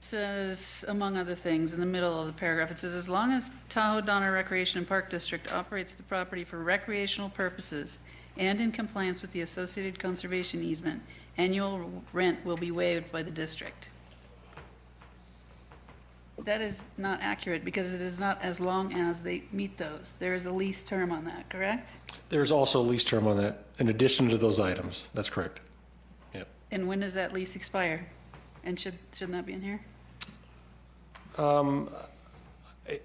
Speaker 11: says, among other things, in the middle of the paragraph, it says, as long as Tahoe Donner Recreation and Park District operates the property for recreational purposes and in compliance with the associated conservation easement, annual rent will be waived by the district. That is not accurate because it is not as long as they meet those. There is a lease term on that, correct?
Speaker 5: There's also a lease term on that, in addition to those items. That's correct. Yep.
Speaker 11: And when does that lease expire? And shouldn't that be in here?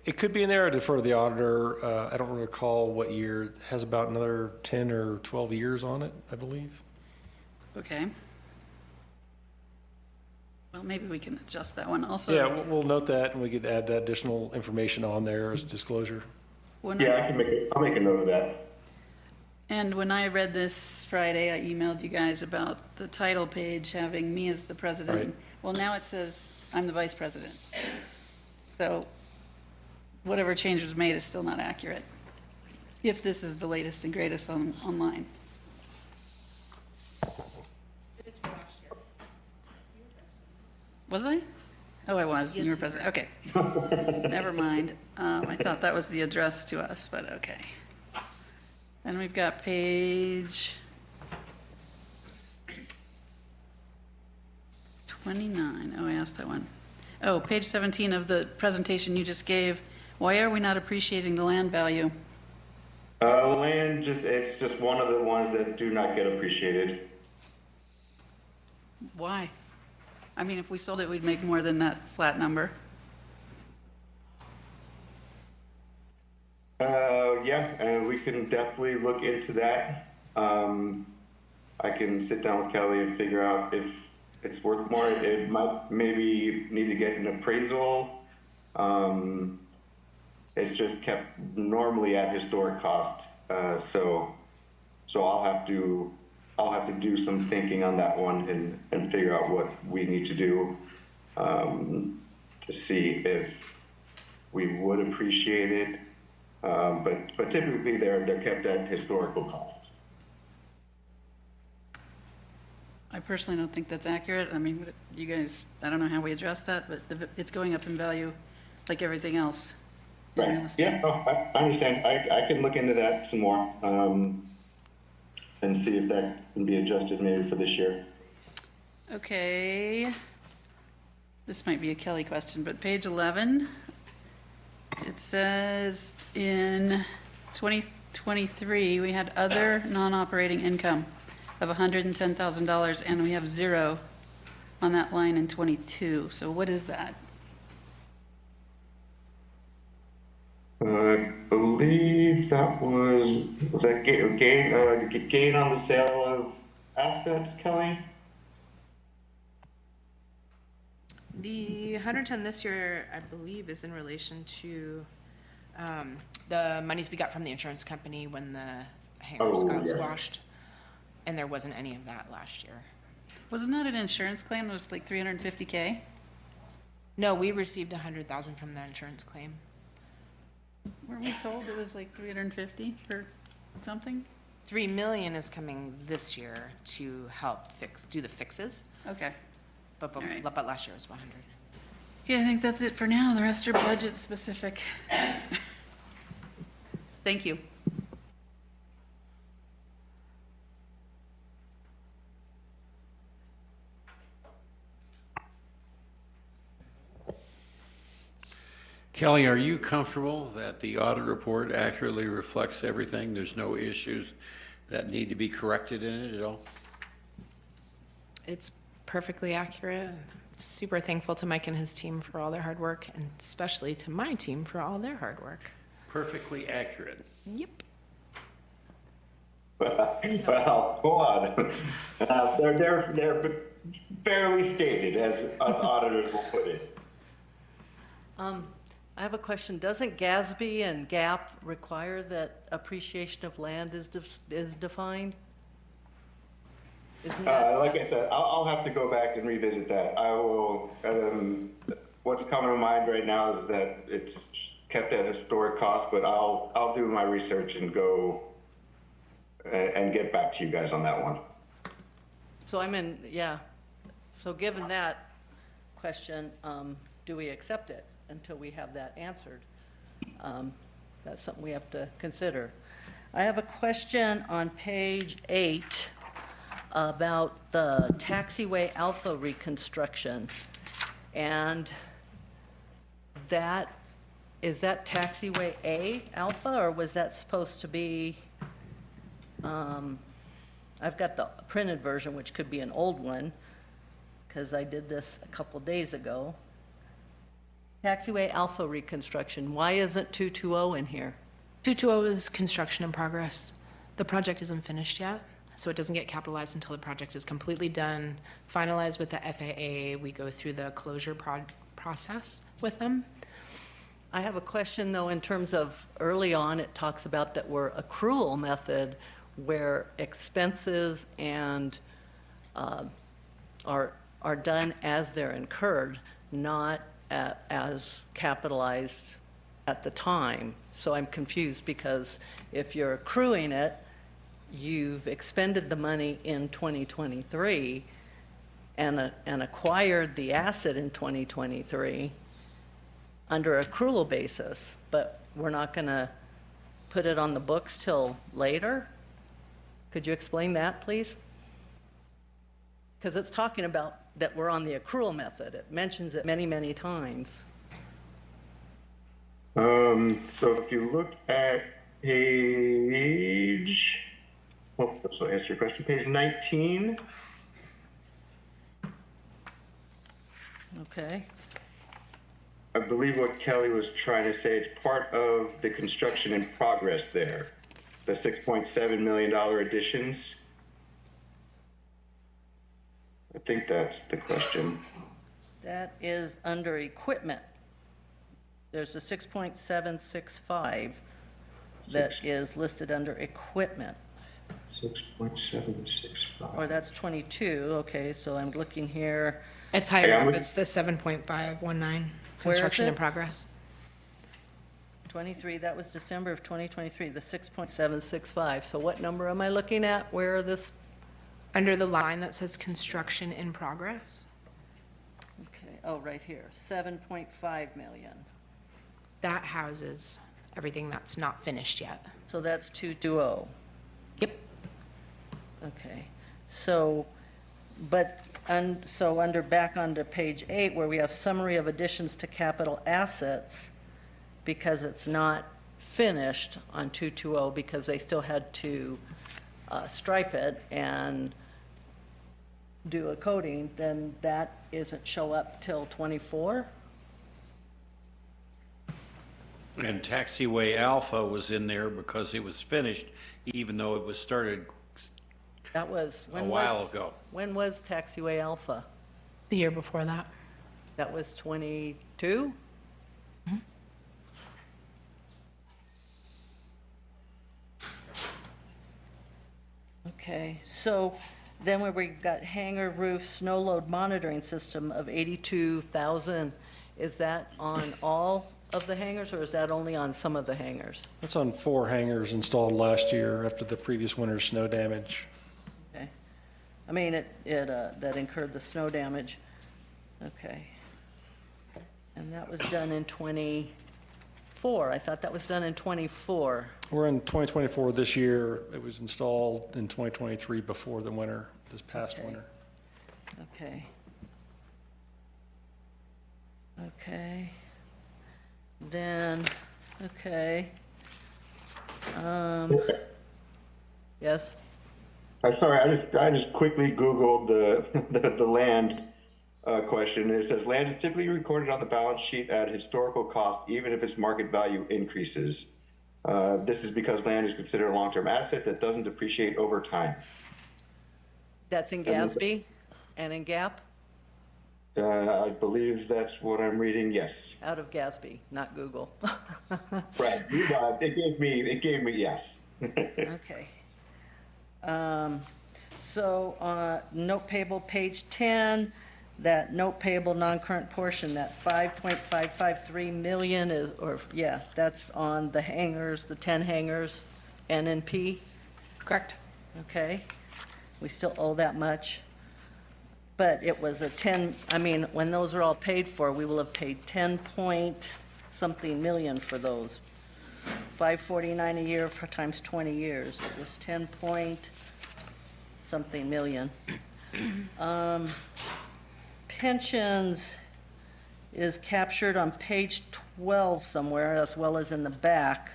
Speaker 5: It could be in there. I defer to the auditor. I don't recall what year. It has about another 10 or 12 years on it, I believe.
Speaker 11: Okay. Well, maybe we can adjust that one also.
Speaker 5: Yeah, we'll note that, and we could add that additional information on there as disclosure.
Speaker 11: when
Speaker 10: Yeah, I'll make a note of that.
Speaker 11: And when I read this Friday, I emailed you guys about the title page having me as the president.
Speaker 5: Right.
Speaker 11: Well, now it says I'm the vice president. So whatever change was made is still not accurate, if this is the latest and greatest online.
Speaker 9: It's for last year.
Speaker 11: Was I? Oh, I was.
Speaker 9: Yes,
Speaker 11: You were
Speaker 9: you
Speaker 11: president. Okay. Never mind. I thought that was the address to us, but okay. Then we've got page 29. Oh, I asked that one. Oh, page 17 of the presentation you just gave. Why are we not appreciating the land value?
Speaker 10: Land it's just one of the ones that do not get appreciated.
Speaker 11: Why? I mean, if we sold it, we'd make more than that flat number.
Speaker 10: Yeah, and we can definitely look into that. I can sit down with Kelly and figure out if it's worth more. It might maybe need to get an appraisal. It's just kept normally at historic cost. So I'll have to do some thinking on that one and figure out what we need to do to see if we would appreciate it. But typically they're kept at historical cost.
Speaker 11: I personally don't think that's accurate. I mean, you guys, I don't know how we address that, but it's going up in value like everything else. in real
Speaker 10: Right.
Speaker 11: estate.
Speaker 10: Yeah, I understand. I can look into that some more and see if that can be adjusted maybe for this year.
Speaker 11: Okay. This might be a Kelly question, but page 11, it says in 2023, we had other non-operating income of $110,000, and we have zero on that line in 22. So what is that?
Speaker 10: I believe that was that gain on the sale of assets, Kelly?
Speaker 9: The 110 this year, I believe, is in relation to the monies we got from the insurance company when the hangars got
Speaker 10: yes.
Speaker 9: squashed. And there wasn't any of that last year.
Speaker 11: Wasn't that an insurance claim? It was like $350K?
Speaker 9: No, we received 100,000 from the insurance claim.
Speaker 11: Weren't we told it was like 350 for something?
Speaker 9: 3 million is coming this year to help do the fixes,
Speaker 11: Okay.
Speaker 9: but
Speaker 11: All right.
Speaker 9: but last year was 100.
Speaker 11: Okay, I think that's it for now. The rest are budget specific. Thank you.
Speaker 1: Kelly, are you comfortable that the audit report accurately reflects everything? There's no issues that need to be corrected in it at all?
Speaker 9: It's perfectly accurate. Super thankful to Mike and his team for all their hard work, and especially to my team for all their hard work.
Speaker 1: Perfectly accurate.
Speaker 9: Yep.
Speaker 10: Well, hold on. fairly stated, as us auditors will put it.
Speaker 4: I have a question. Doesn't GASB and GAP require that appreciation of land is defined? Isn't that?
Speaker 10: Like I said, I'll have to go back and revisit that. I will, what's coming to mind right now is that it's kept at historic cost, but I'll do my research and go and get back to you guys on that one.
Speaker 4: So yeah. So given that question, do we accept it until we have that answered? That's something we have to consider. I have a question on page 8 about the taxiway alpha reconstruction. And is that taxiway A alpha, or was that supposed to be, I've got the printed version, which could be an old one, because I did this a couple days ago. Taxiway alpha reconstruction, why isn't 220 in here?
Speaker 9: 220 is construction in progress. The project isn't finished yet, so it doesn't get capitalized until the project is completely done, finalized with the FAA. We go through the closure process with them.
Speaker 4: I have a question, though, in terms of early on, it talks about that we're accrual method where expenses and are done as they're incurred, not as capitalized at the time. So I'm confused, because if you're accruing it, you've expended the money in 2023 and acquired the asset in 2023 under accrual basis, but we're not going to put it on the books till later? Could you explain that, please? Because it's talking about that we're on the accrual method. It mentions it many, many times.
Speaker 10: So if you look at page, well, so answer your question, page 19.
Speaker 4: Okay.
Speaker 10: I believe what Kelly was trying to say, it's part of the construction in progress there, the $6.7 million additions. I think that's the question.
Speaker 4: That is under equipment. There's a 6.765 that is listed under equipment.
Speaker 10: 6.765.
Speaker 4: Or that's 22, okay, so I'm looking here.
Speaker 9: It's higher up. It's the 7.519 construction in
Speaker 4: it?
Speaker 9: progress.
Speaker 4: 23, that was December of 2023, the 6.765. So what number am I looking at? Where this?
Speaker 9: Under the line that says construction in progress,
Speaker 4: Okay, oh, right here, 7.5 million.
Speaker 9: that houses everything that's not finished yet.
Speaker 4: So that's 220.
Speaker 9: Yep.
Speaker 4: Okay, so, so under, back onto page 8, where we have summary of additions to capital assets, because it's not finished on 220, because they still had to stripe it and do a coating, then that isn't show up till 24?
Speaker 1: And taxiway alpha was in there because it was finished, even though it was started
Speaker 4: That was,
Speaker 1: a while ago.
Speaker 4: When was taxiway alpha?
Speaker 9: The year before that.
Speaker 4: That was 22? Okay, so then where we've got hangar roof snow load monitoring system of 82,000, is that on all of the hangars, or is that only on some of the hangars?
Speaker 5: That's on 4 hangars installed last year after the previous winter's snow damage.
Speaker 4: Okay. I mean, that incurred the snow damage. Okay. And that was done in 24. I thought that was done in 24.
Speaker 5: We're in 2024 this year. It was installed in 2023 before the winter, this past
Speaker 4: Okay.
Speaker 5: winter.
Speaker 4: Okay. Okay. Then, okay. Yes?
Speaker 10: Sorry, I just quickly Googled the land question. It says land is typically recorded on the balance sheet at historical cost, even if its market value increases. This is because land is considered a long-term asset that doesn't depreciate over time.
Speaker 4: That's in GASB? And in Gap?
Speaker 10: I believe that's what I'm reading, yes.
Speaker 4: Out of Gatsby, not Google.
Speaker 10: Right, it gave me yes.
Speaker 4: Okay. So, note payable, page 10, that note payable non-current portion, that 5.553 million is, that's on the hangars, the 10 hangars, NNP,
Speaker 9: Correct.
Speaker 4: okay? We still owe that much. But it was when those are all paid for, we will have paid 10 point something million for those. 549 a year for times 20 years. It was 10 point something million. Pensions is captured on page 12 somewhere, as well as in the back.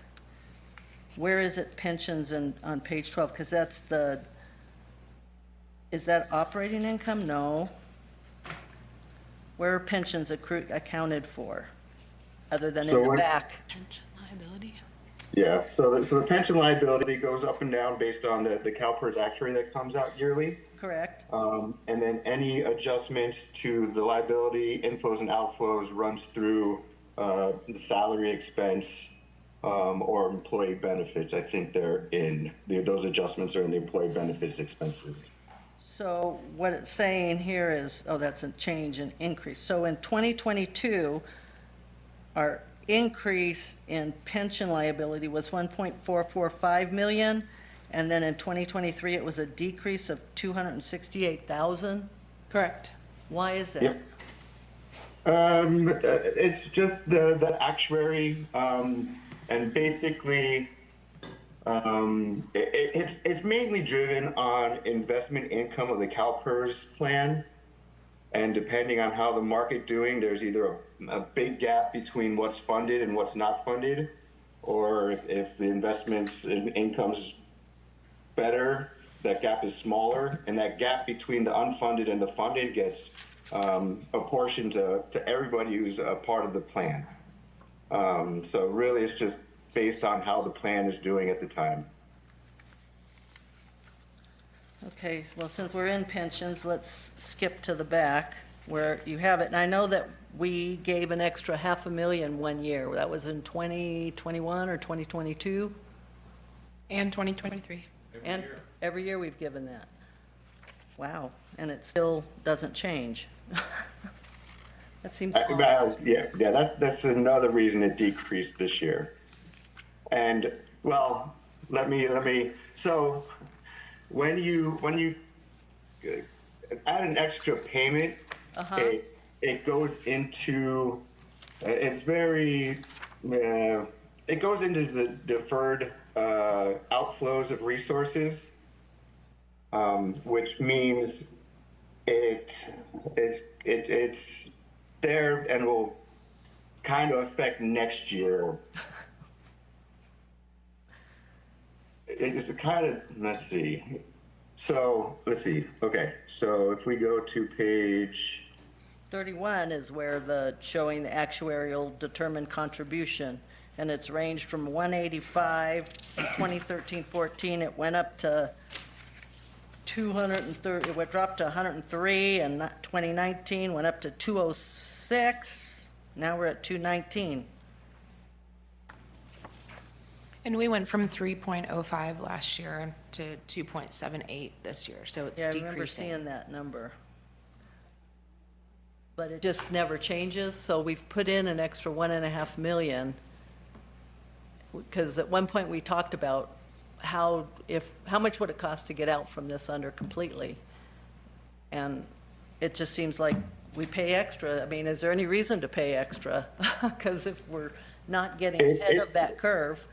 Speaker 4: Where is it, pensions on page 12? Because is that operating income? No. Where are pensions accounted for, other than in the back?
Speaker 9: Pension liability.
Speaker 10: Yeah, so the pension liability goes up and down based on the CalPERS actuary that comes out yearly.
Speaker 4: Correct.
Speaker 10: And then any adjustments to the liability inflows and outflows runs through the salary expense or employee benefits. I think those adjustments are in the employee benefits expenses.
Speaker 4: So what it's saying here is, that's a change and increase. So in 2022, our increase in pension liability was 1.445 million, and then in 2023, it was a decrease of 268,000.
Speaker 9: Correct.
Speaker 4: Why is that?
Speaker 10: Yep. It's just the actuary, and basically, it's mainly driven on investment income of the CalPERS plan, and depending on how the market doing, there's either a big gap between what's funded and what's not funded, or if the investments in income's better, that gap is smaller, and that gap between the unfunded and the funded gets apportioned to everybody who's a part of the plan. So really, it's just based on how the plan is doing at the time.
Speaker 4: Okay, well, since we're in pensions, let's skip to the back where you have it. And I know that we gave an extra 500,000 one year. That was in 2021 or 2022?
Speaker 9: And 2023.
Speaker 4: And every year we've given that. Wow, and it still doesn't change. That seems odd.
Speaker 10: That's another reason it decreased this year. And well, let me. So when you add an extra payment, it goes into it goes into the deferred outflows of resources, which means it's there and will kind of affect next year. It's kind of, let's see. Okay, so if we go to page
Speaker 4: 31 is where showing the actuarial determined contribution, and it's ranged from 185 in 2013-14. It went up to 230. It dropped to 103 in 2019. Went up to 206. Now we're at 219.
Speaker 9: And we went from 3.05 last year to 2.78 this year, so it's
Speaker 4: Yeah, I
Speaker 9: decreasing.
Speaker 4: remember seeing that number. But it just never changes, so we've put in an extra 1.5 million. Because at one point we talked about how much would it cost to get out from this under completely? And it just seems like we pay extra. I mean, is there any reason to pay extra? Because if we're not getting ahead of that curve.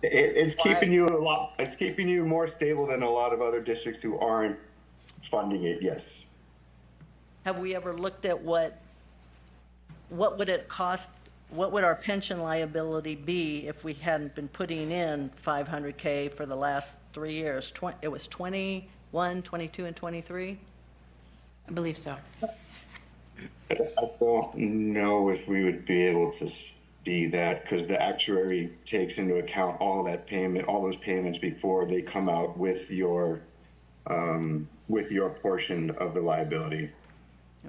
Speaker 10: It's keeping you more stable than a lot of other districts who aren't funding it, yes.
Speaker 4: Have we ever looked at what would it cost, what would our pension liability be if we hadn't been putting in 500K for the last 3 years? It was 21, 22, and 23?
Speaker 9: I believe so.
Speaker 10: I don't know if we would be able to be that, because the actuary takes into account all those payments before they come out with your with your portion of the liability.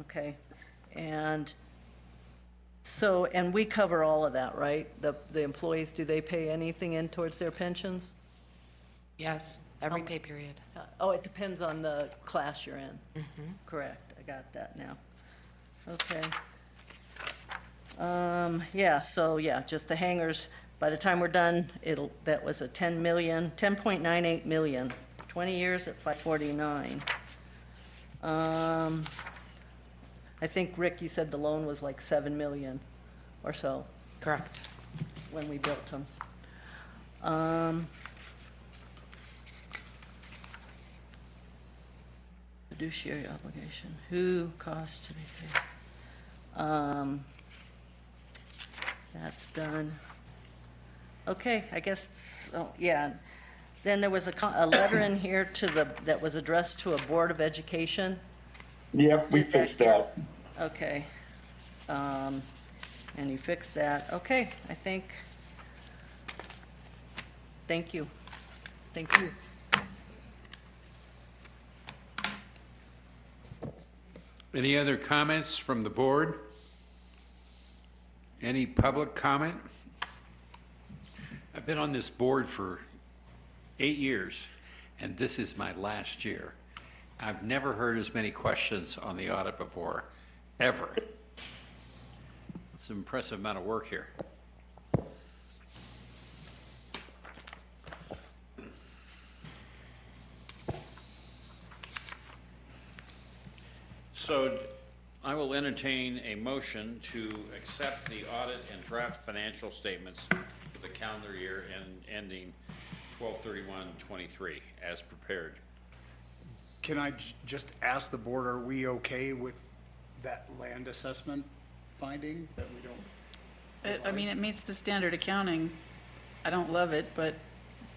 Speaker 4: Okay, and so, and we cover all of that, right? The employees, do they pay anything in towards their pensions?
Speaker 9: Yes, every pay period.
Speaker 4: Oh, it depends on the class you're in. Correct, I got that now. Okay. Yeah, so yeah, just the hangars, by the time we're done, that was a 10.98 million, 20 years at 549. I think, Rick, you said the loan was like 7 million or so
Speaker 9: Correct.
Speaker 4: when we built them. Fiduciary obligation, who costs to be paid? That's done. Okay, I guess, oh, yeah. Then there was a letter in here that was addressed to a Board of Education.
Speaker 10: Yep, we
Speaker 4: Did that
Speaker 10: fixed
Speaker 4: get-
Speaker 10: that.
Speaker 4: Okay. And you fixed that. Okay, I think, thank you. Thank you.
Speaker 12: Any other comments from the board? Any public comment? I've been on this board for 8 years, and this is my last year. I've never heard as many questions on the audit before, ever. It's an impressive amount of work here.
Speaker 1: So I will entertain a motion to accept the audit and draft financial statements for the calendar year ending 12/31/23 as prepared.
Speaker 3: Can I just ask the board, are we okay with that land assessment finding that we don't?
Speaker 11: I mean, it meets the standard accounting. I don't love it, but,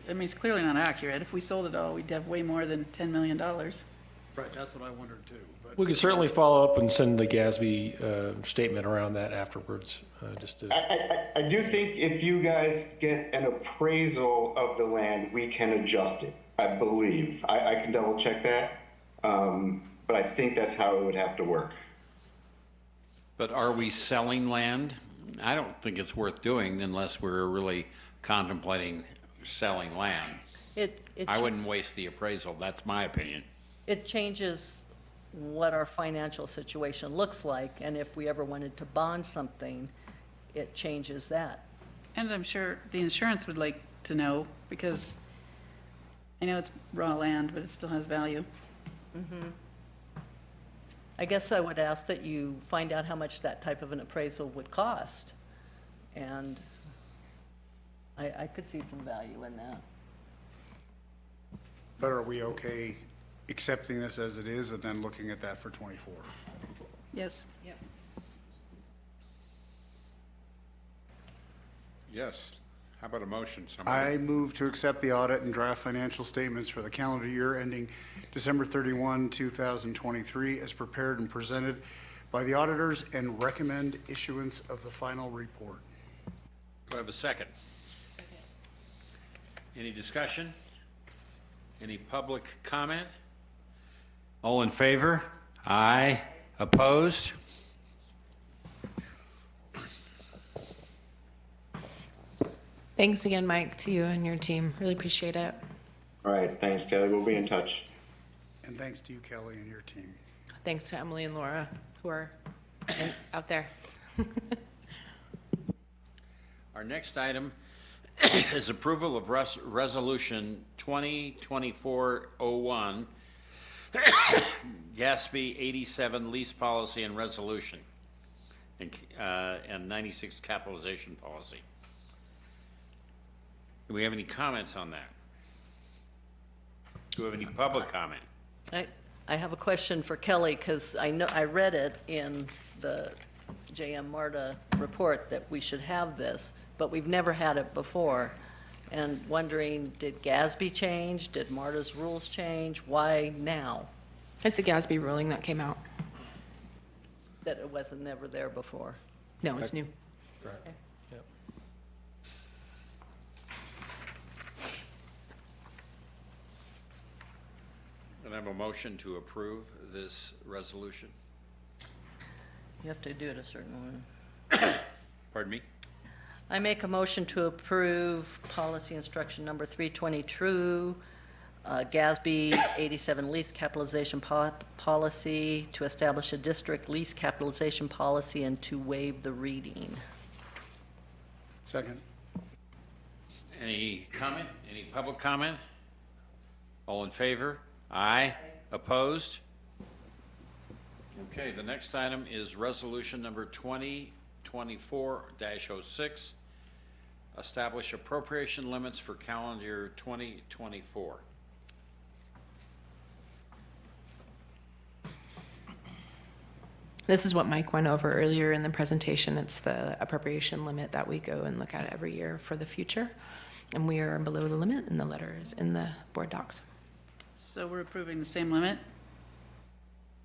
Speaker 11: I mean, it's clearly not accurate. If we sold it all, we'd have way more than $10 million.
Speaker 3: Right, that's what I wondered too, but.
Speaker 5: We could certainly follow up and send the GASB statement around that afterwards, just to.
Speaker 10: I do think if you guys get an appraisal of the land, we can adjust it, I believe. I can double check that, but I think that's how it would have to work.
Speaker 1: But are we selling land? I don't think it's worth doing unless we're really contemplating selling land. I wouldn't waste the appraisal, that's my opinion.
Speaker 4: It changes what our financial situation looks like, and if we ever wanted to bond something, it changes that.
Speaker 11: And I'm sure the insurance would like to know, because I know it's raw land, but it still has value.
Speaker 4: I guess I would ask that you find out how much that type of an appraisal would cost. And I could see some value in that.
Speaker 3: But are we okay accepting this as it is and then looking at that for 24?
Speaker 11: Yes.
Speaker 4: Yep.
Speaker 12: Yes. How about a motion, somebody?
Speaker 3: I move to accept the audit and draft financial statements for the calendar year ending December 31, 2023, as prepared and presented by the auditors, and recommend issuance of the final report.
Speaker 1: Do I have a second? Any discussion? Any public comment? All in favor? Aye. Opposed?
Speaker 9: Thanks again, Mike, to you and your team. Really appreciate it.
Speaker 10: All right, thanks, Kelly. We'll be in touch.
Speaker 3: And thanks to you, Kelly, and your team.
Speaker 9: Thanks to Emily and Laura, who are out there.
Speaker 1: Our next item is approval of Resolution 2024-01, GASB 87 lease policy and resolution, and 96 capitalization policy. Do we have any comments on that? Do we have any public comment?
Speaker 4: I have a question for Kelly, because I read it in the J.M. Marta report that we should have this, but we've never had it before. And wondering, did GASB change? Did Marta's rules change? Why now?
Speaker 9: It's a GASB ruling that came out.
Speaker 4: That it wasn't never there before?
Speaker 9: No, it's new.
Speaker 5: Right. Yep.
Speaker 1: Can I have a motion to approve this resolution?
Speaker 4: You have to do it a certain way.
Speaker 1: Pardon me?
Speaker 4: I make a motion to approve policy instruction number 322, GASB 87 lease capitalization policy, to establish a district lease capitalization policy and to waive the reading.
Speaker 3: Second.
Speaker 1: Any comment? Any public comment? All in favor? Aye. Opposed? Okay, the next item is resolution number 2024-06. Establish appropriation limits for calendar year 2024.
Speaker 9: This is what Mike went over earlier in the presentation. It's the appropriation limit that we go and look at every year for the future. And we are below the limit, and the letter is in the board docs.
Speaker 11: So we're approving the same limit?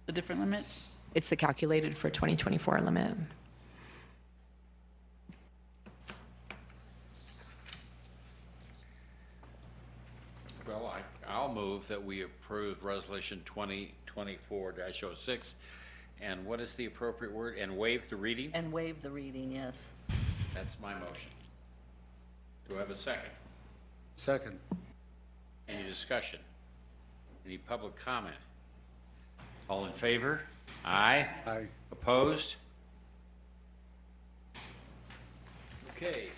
Speaker 11: A different limit?
Speaker 9: It's the calculated for 2024 limit.
Speaker 1: Well, I'll move that we approve resolution 2024-06. And what is the appropriate word? And waive the reading?
Speaker 4: And waive the reading, yes.
Speaker 1: That's my motion. Do I have a second?
Speaker 3: Second.
Speaker 1: Any discussion? Any public comment? All in favor? Aye.
Speaker 3: Aye.
Speaker 1: Opposed? Okay.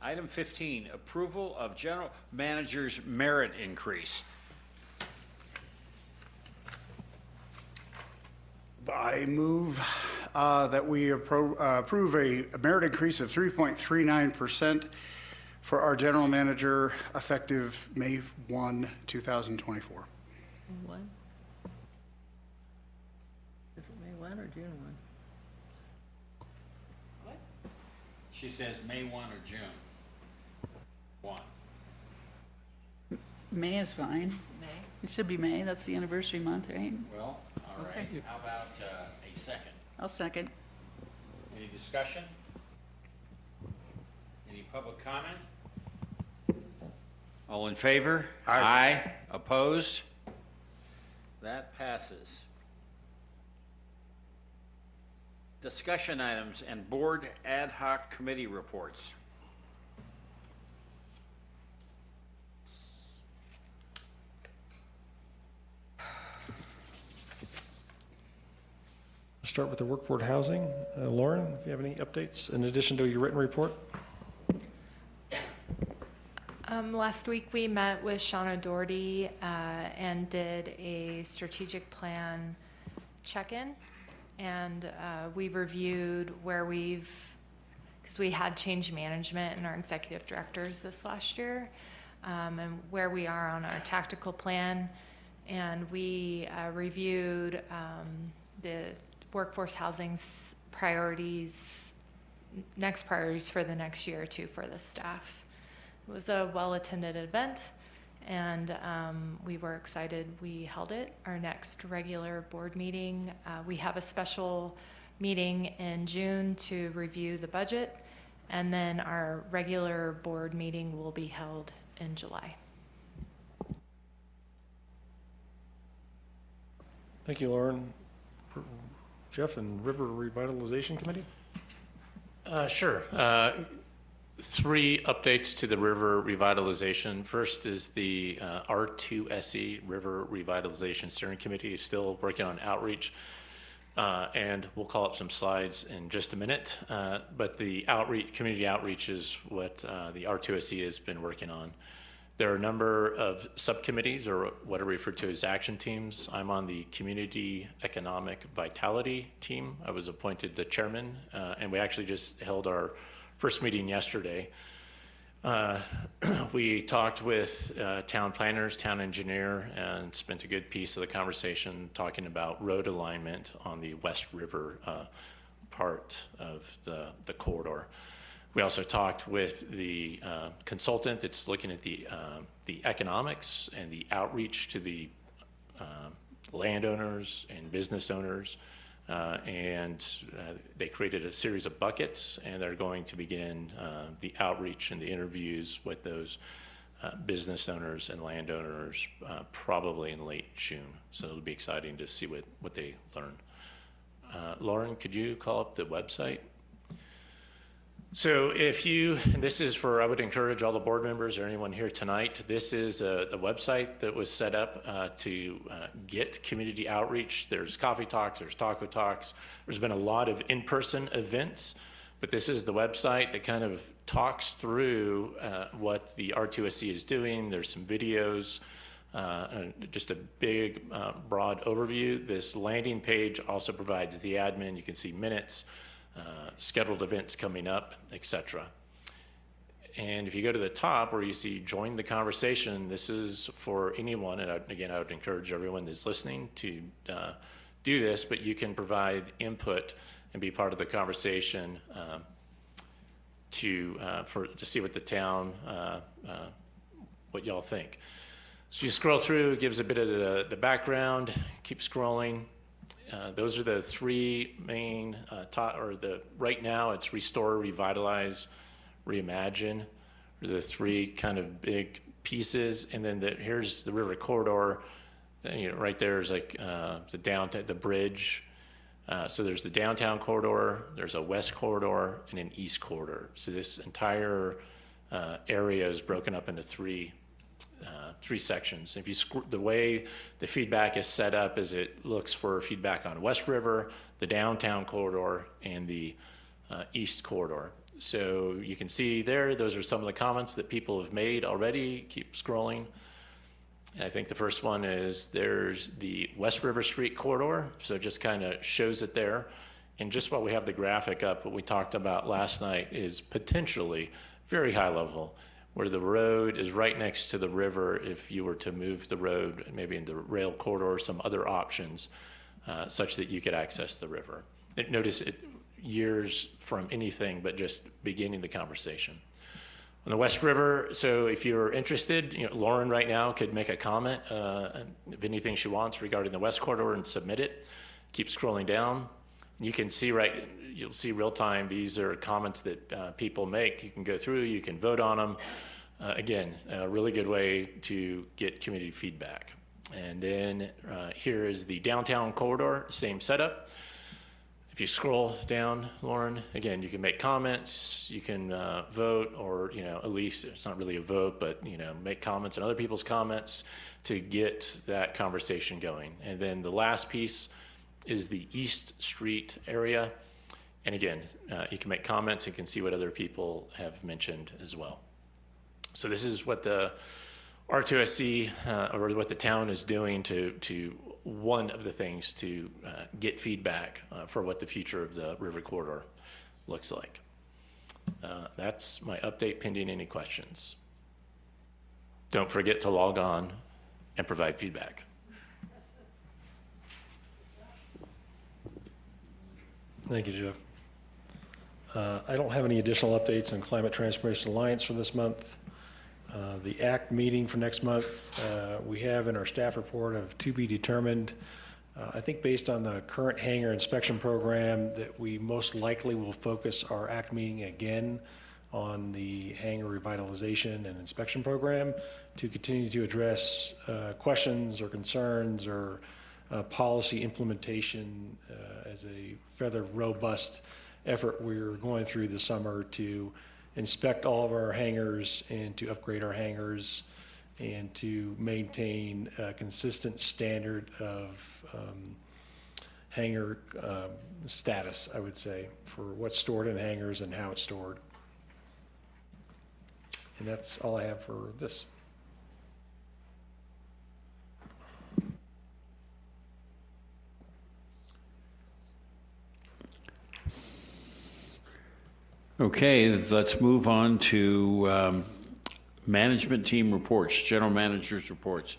Speaker 1: Item 15, approval of general manager's merit increase.
Speaker 3: I move that we approve a merit increase of 3.39% for our general manager effective May 1, 2024.
Speaker 4: What? Is it May 1 or June 1?
Speaker 1: She says May 1 or June 1.
Speaker 11: May is fine.
Speaker 4: May.
Speaker 11: It should be May, that's the anniversary month, right?
Speaker 1: Well, all right.
Speaker 11: Okay.
Speaker 1: How about a second?
Speaker 11: I'll second.
Speaker 1: Any discussion? Any public comment? All in favor?
Speaker 3: Aye.
Speaker 1: Opposed? That passes. Discussion items and board ad hoc committee reports.
Speaker 5: Start with the workforce housing. Lauren, if you have any updates in addition to your written report?
Speaker 2: Last week, we met with Shauna Doherty and did a strategic plan check-in. And we reviewed where because we had change management in our executive directors this last year, and where we are on our tactical plan. And we reviewed the workforce housing's priorities, next priorities for the next year or two for the staff. It was a well-attended event, and we were excited we held it. Our next regular board meeting, we have a special meeting in June to review the budget, and then our regular board meeting will be held in July.
Speaker 5: Thank you, Lauren. Jeff and River Revitalization Committee?
Speaker 13: Sure. 3 updates to the river revitalization. First is the R2SE River Revitalization Steering Committee is still working on outreach, and we'll call up some slides in just a minute. But the community outreach is what the R2SE has been working on. There are a number of subcommittees, or what are referred to as action teams. I'm on the Community Economic Vitality team. I was appointed the chairman, and we actually just held our first meeting yesterday. We talked with town planners, town engineer, and spent a good piece of the conversation talking about road alignment on the West River part of the corridor. We also talked with the consultant that's looking at the economics and the outreach to the landowners and business owners. They created a series of buckets, and they're going to begin the outreach and the interviews with those business owners and landowners probably in late June. So it'll be exciting to see what they learn. Lauren, could you call up the website? So this is for, I would encourage all the board members or anyone here tonight, this is a website that was set up to get community outreach. There's coffee talks, there's taco talks. There's been a lot of in-person events, but this is the website that kind of talks through what the R2SC is doing. There's some videos, just a big, broad overview. This landing page also provides the admin. You can see minutes, scheduled events coming up, etc. And if you go to the top where you see join the conversation, this is for anyone, and again, I would encourage everyone that's listening to do this, but you can provide input and be part of the conversation to see what the town, what y'all think. So you scroll through, it gives a bit of the background, keep scrolling. Those are the three main, right now it's restore, revitalize, reimagine, are the three kind of big pieces. And then here's the river corridor. Right there is like the bridge. So there's the downtown corridor, there's a west corridor, and an east corridor. So this entire area is broken up into three sections. If you the way the feedback is set up is it looks for feedback on West River, the downtown corridor, and the east corridor. So you can see there, those are some of the comments that people have made already. Keep scrolling. And I think the first one is there's the West River Street corridor. So it just kind of shows it there. And just while we have the graphic up, what we talked about last night is potentially very high level, where the road is right next to the river. If you were to move the road, maybe in the rail corridor or some other options, such that you could access the river. Notice it years from anything but just beginning the conversation. On the West River, so if you're interested, Lauren right now could make a comment of anything she wants regarding the West Corridor and submit it. Keep scrolling down. You can see you'll see real time, these are comments that people make. You can go through, you can vote on them. Again, a really good way to get community feedback. And then here is the downtown corridor, same setup. If you scroll down, Lauren, again, you can make comments, you can vote, or, at least it's not really a vote, but, make comments on other people's comments to get that conversation going. And then the last piece is the East Street area. And again, you can make comments and can see what other people have mentioned as well. So this is what the R2SC or what the town is doing to one of the things to get feedback for what the future of the river corridor looks like. That's my update pending any questions. Don't forget to log on and provide feedback.
Speaker 5: Thank you, Jeff. I don't have any additional updates on Climate Transformation Alliance for this month. The ACT meeting for next month, we have in our staff report of to be determined. I think based on the current hangar inspection program that we most likely will focus our ACT meeting again on the hangar revitalization and inspection program to continue to address questions or concerns or policy implementation as a rather robust effort we're going through this summer to inspect all of our hangars and to upgrade our hangars and to maintain a consistent standard of hangar status, I would say, for what's stored in hangars and how it's stored. And that's all I have for this.
Speaker 12: Okay, let's move on to management team reports, general managers reports.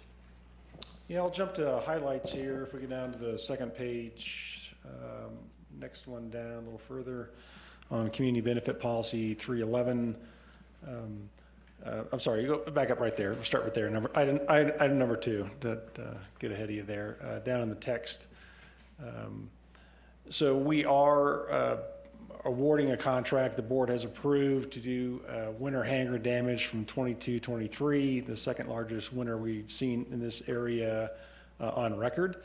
Speaker 5: Yeah, I'll jump to highlights here. If we get down to the second page, next one down a little further on community benefit policy 311. I'm sorry, you go back up right there. We'll start right there. Item number 2 to get ahead of you there. Down in the text. So we are awarding a contract the board has approved to do winter hangar damage from 22-23, the second largest winter we've seen in this area on record.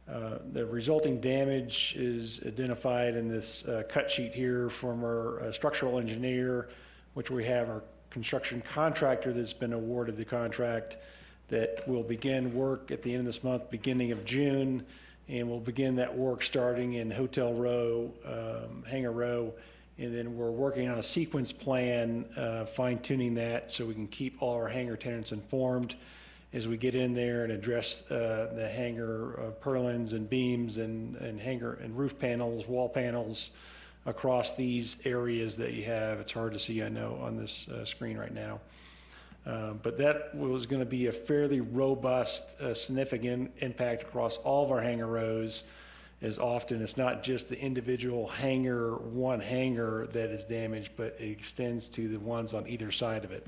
Speaker 5: The resulting damage is identified in this cut sheet here from our structural engineer, which we have our construction contractor that's been awarded the contract that will begin work at the end of this month, beginning of June, and we'll begin that work starting in Hotel Row, Hangar Row, and then we're working on a sequence plan, fine-tuning that so we can keep all our hangar tenants informed as we get in there and address the hangar purlins and beams and hangar and roof panels, wall panels across these areas that you have. It's hard to see, I know, on this screen right now. But that was going to be a fairly robust, significant impact across all of our hangar rows. As often, it's not just the individual hangar, one hangar that is damaged, but it extends to the ones on either side of it.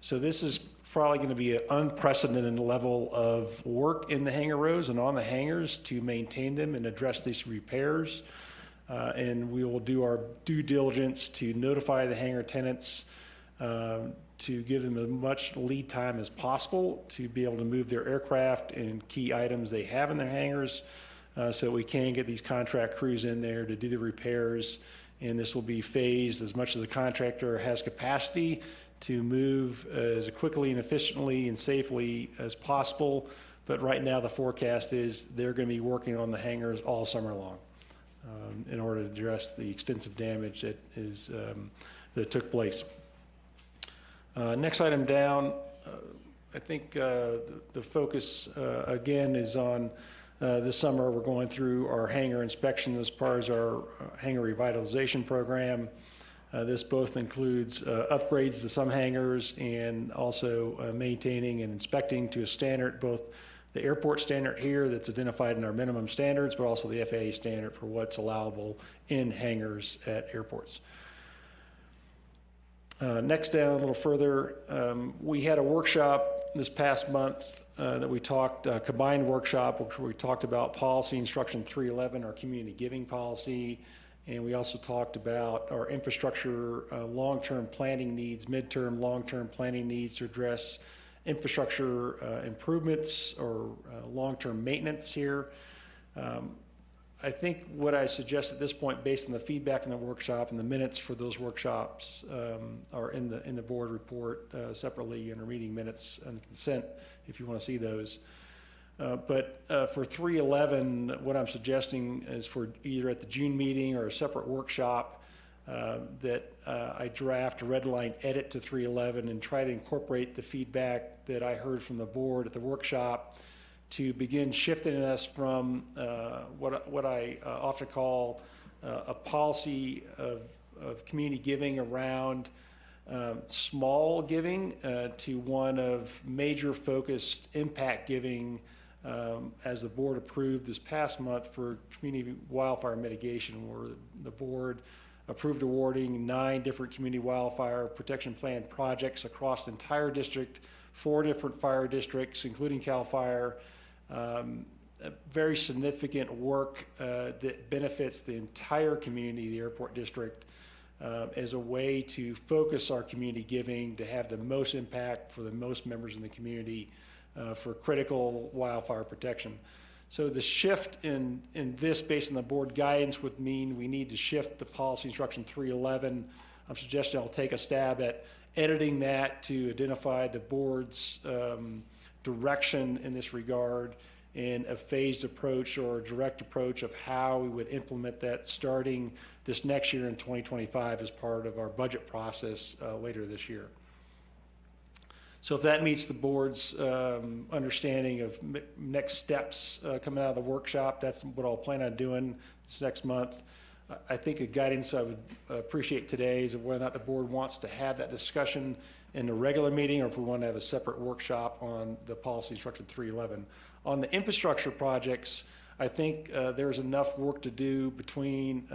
Speaker 5: So this is probably going to be an unprecedented level of work in the hangar rows and on the hangars to maintain them and address these repairs. And we will do our due diligence to notify the hangar tenants to give them as much lead time as possible to be able to move their aircraft and key items they have in their hangars so we can get these contract crews in there to do the repairs. And this will be phased as much as the contractor has capacity to move as quickly and efficiently and safely as possible. But right now the forecast is they're going to be working on the hangars all summer long in order to address the extensive damage that is that took place. Next item down, I think the focus again is on this summer we're going through our hangar inspection as part of our hangar revitalization program. This both includes upgrades to some hangars and also maintaining and inspecting to a standard, both the airport standard here that's identified in our minimum standards, but also the FAA standard for what's allowable in hangars at airports. Next down a little further, we had a workshop this past month that we talked, a combined workshop, which we talked about policy instruction 311, our community giving policy, and we also talked about our infrastructure long-term planning needs, midterm, long-term planning needs to address infrastructure improvements or long-term maintenance here. I think what I suggest at this point, based on the feedback from the workshop and the minutes for those workshops, are in the board report separately in our meeting minutes and consent, if you want to see those. But for 311, what I'm suggesting is for either at the June meeting or a separate workshop that I draft a red line edit to 311 and try to incorporate the feedback that I heard from the board at the workshop to begin shifting us from what I often call a policy of community giving around small giving to one of major focused impact giving as the board approved this past month for community wildfire mitigation, where the board approved awarding 9 different community wildfire protection plan projects across the entire district, 4 different fire districts, including CAL FIRE. Very significant work that benefits the entire community, the airport district, as a way to focus our community giving to have the most impact for the most members in the community for critical wildfire protection. So the shift in this based on the board guidance would mean we need to shift the policy instruction 311. I'm suggesting I'll take a stab at editing that to identify the board's direction in this regard and a phased approach or a direct approach of how we would implement that starting this next year in 2025 as part of our budget process later this year. So if that meets the board's understanding of next steps coming out of the workshop, that's what I'll plan on doing this next month. I think a guidance I would appreciate today is whether or not the board wants to have that discussion in the regular meeting or if we want to have a separate workshop on the policy instruction 311. On the infrastructure projects, I think there's enough work to do between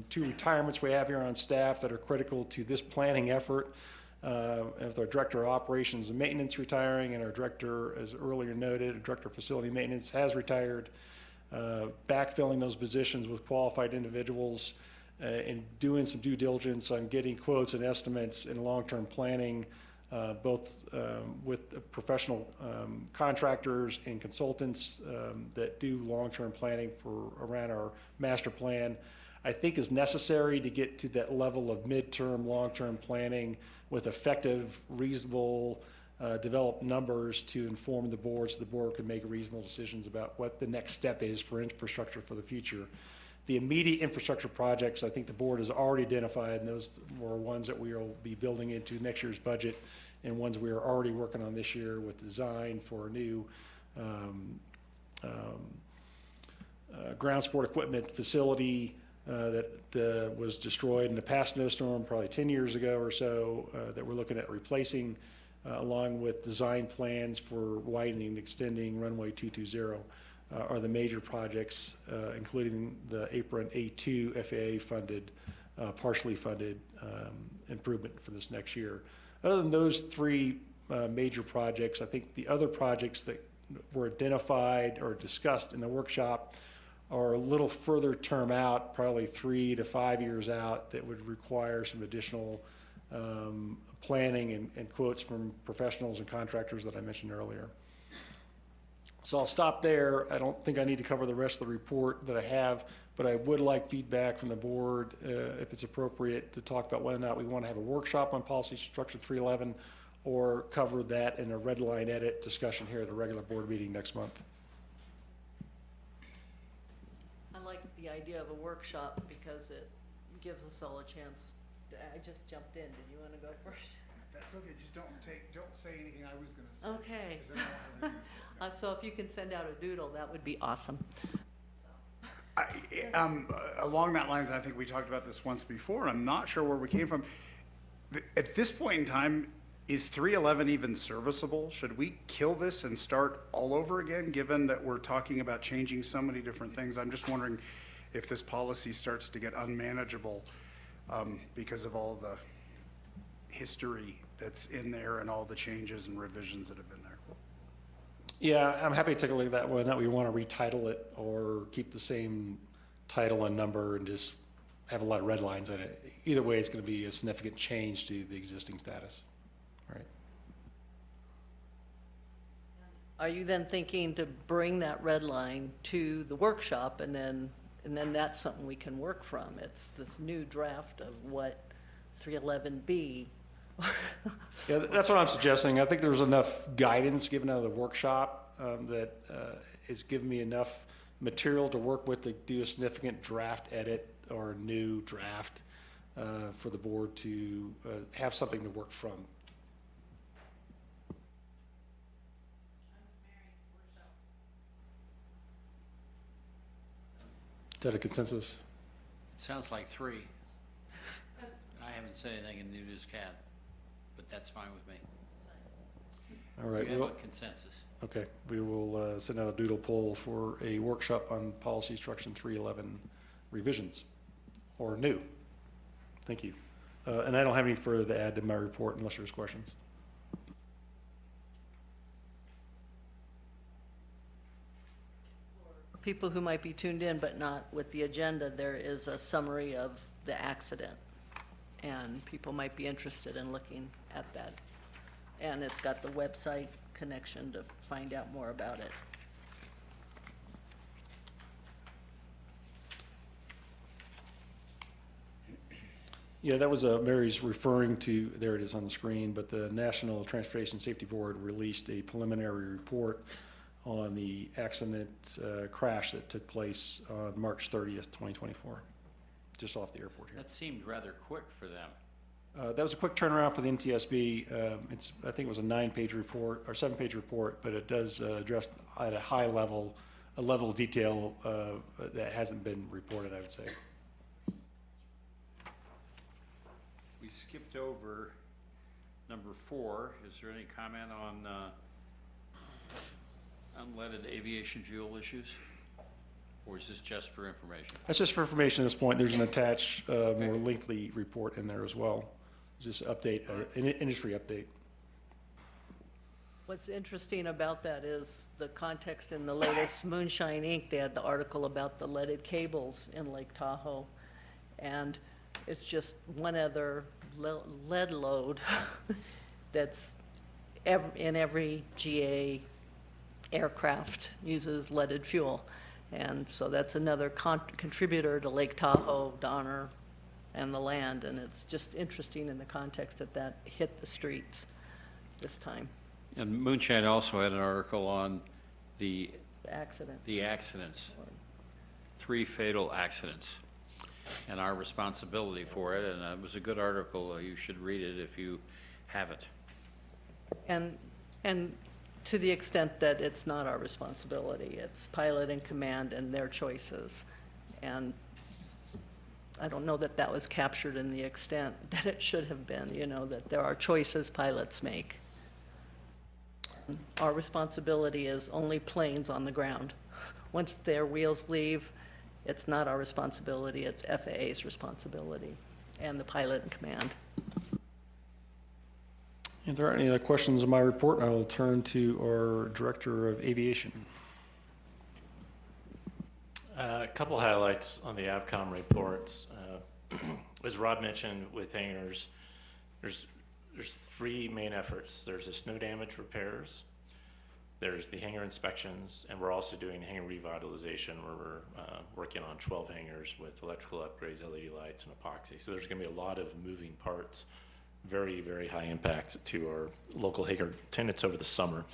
Speaker 5: 2 retirements we have here on staff that are critical to this planning effort. With our Director of Operations and Maintenance retiring and our Director, as earlier noted, Director of Facility Maintenance has retired, backfilling those positions with qualified individuals and doing some due diligence on getting quotes and estimates in long-term planning, both with professional contractors and consultants that do long-term planning for around our master plan, I think is necessary to get to that level of midterm, long-term planning with effective, reasonable, developed numbers to inform the board so the board can make reasonable decisions about what the next step is for infrastructure for the future. The immediate infrastructure projects, I think the board has already identified, and those were ones that we will be building into next year's budget and ones we are already working on this year with design for a new ground support equipment facility that was destroyed in the past snowstorm probably 10 years ago or so that we're looking at replacing, along with design plans for widening and extending runway 220 are the major projects, including the Apron A2 FAA funded, partially funded improvement for this next year. Other than those three major projects, I think the other projects that were identified or discussed in the workshop are a little further term out, probably 3 to 5 years out, that would require some additional planning and quotes from professionals and contractors that I mentioned earlier. So I'll stop there. I don't think I need to cover the rest of the report that I have, but I would like feedback from the board, if it's appropriate, to talk about whether or not we want to have a workshop on policy structure 311 or cover that in a red line edit discussion here at a regular board meeting next month.
Speaker 4: I like the idea of a workshop because it gives us all a chance. I just jumped in. Did you want to go first?
Speaker 3: That's okay, just don't say anything I was gonna say.
Speaker 4: Okay.
Speaker 3: 'Cause I don't have anything to say.
Speaker 4: So if you can send out a doodle, that would be awesome.
Speaker 3: Along that lines, I think we talked about this once before, I'm not sure where we came from. At this point in time, is 311 even serviceable? Should we kill this and start all over again, given that we're talking about changing so many different things? I'm just wondering if this policy starts to get unmanageable because of all the history that's in there and all the changes and revisions that have been there.
Speaker 5: Yeah, I'm happy to take a look at that, whether or not we want to retitle it or keep the same title and number and just have a lot of red lines in it. Either way, it's going to be a significant change to the existing status. Right.
Speaker 4: Are you then thinking to bring that red line to the workshop and then that's something we can work from? It's this new draft of what 311B.
Speaker 5: Yeah, that's what I'm suggesting. I think there's enough guidance given out of the workshop that has given me enough material to work with to do a significant draft edit or a new draft for the board to have something to work from. Is that a consensus?
Speaker 1: It sounds like 3. I haven't said anything and neither has Kat, but that's fine with me.
Speaker 5: All right.
Speaker 1: We have
Speaker 5: Well,
Speaker 1: a consensus.
Speaker 5: okay, we will send out a doodle poll for a workshop on policy instruction 311 revisions, or new. Thank you. And I don't have any further to add to my report unless there's questions.
Speaker 4: For people who might be tuned in but not with the agenda, there is a summary of the accident. And people might be interested in looking at that. And it's got the website connection to find out more about it.
Speaker 5: Yeah, that was Mary's referring to, there it is on the screen, but the National Transportation Safety Board released a preliminary report on the accident crash that took place on March 30th, 2024, just off the airport here.
Speaker 1: That seemed rather quick for them.
Speaker 5: That was a quick turnaround for the NTSB. I think it was a 9-page report or 7-page report, but it does address at a high level, a level of detail that hasn't been reported, I would say.
Speaker 1: We skipped over number 4. Is there any comment on unleaded aviation fuel issues? Or is this just for information?
Speaker 5: That's just for information at this point. There's an attached, more lengthy report in there as well. Just update, an industry update.
Speaker 4: What's interesting about that is the context in the latest Moonshine Inc., they had the article about the leaded cables in Lake Tahoe. And it's just one other lead load that's in every GA aircraft uses leaded fuel. And so that's another contributor to Lake Tahoe, Donner, and the land. And it's just interesting in the context that hit the streets this time.
Speaker 1: And Moonshine also had an article on the
Speaker 4: Accident.
Speaker 1: accidents, 3 fatal accidents, and our responsibility for it. And it was a good article. You should read it if you haven't.
Speaker 4: And to the extent that it's not our responsibility, it's pilot and command and their choices. And I don't know that that was captured in the extent that it should have been, that there are choices pilots make. Our responsibility is only planes on the ground. Once their wheels leave, it's not our responsibility, it's FAA's responsibility and the pilot and command.
Speaker 5: If there aren't any other questions on my report, I will turn to our Director of Aviation.
Speaker 13: A couple highlights on the AVCOM reports. As Rob mentioned with hangars, there's 3 main efforts. There's the snow damage repairs, there's the hangar inspections, and we're also doing hangar revitalization where we're working on 12 hangars with electrical upgrades, LED lights, and epoxy. So there's going to be a lot of moving parts, very, very high impact to our local hangar tenants over the summer.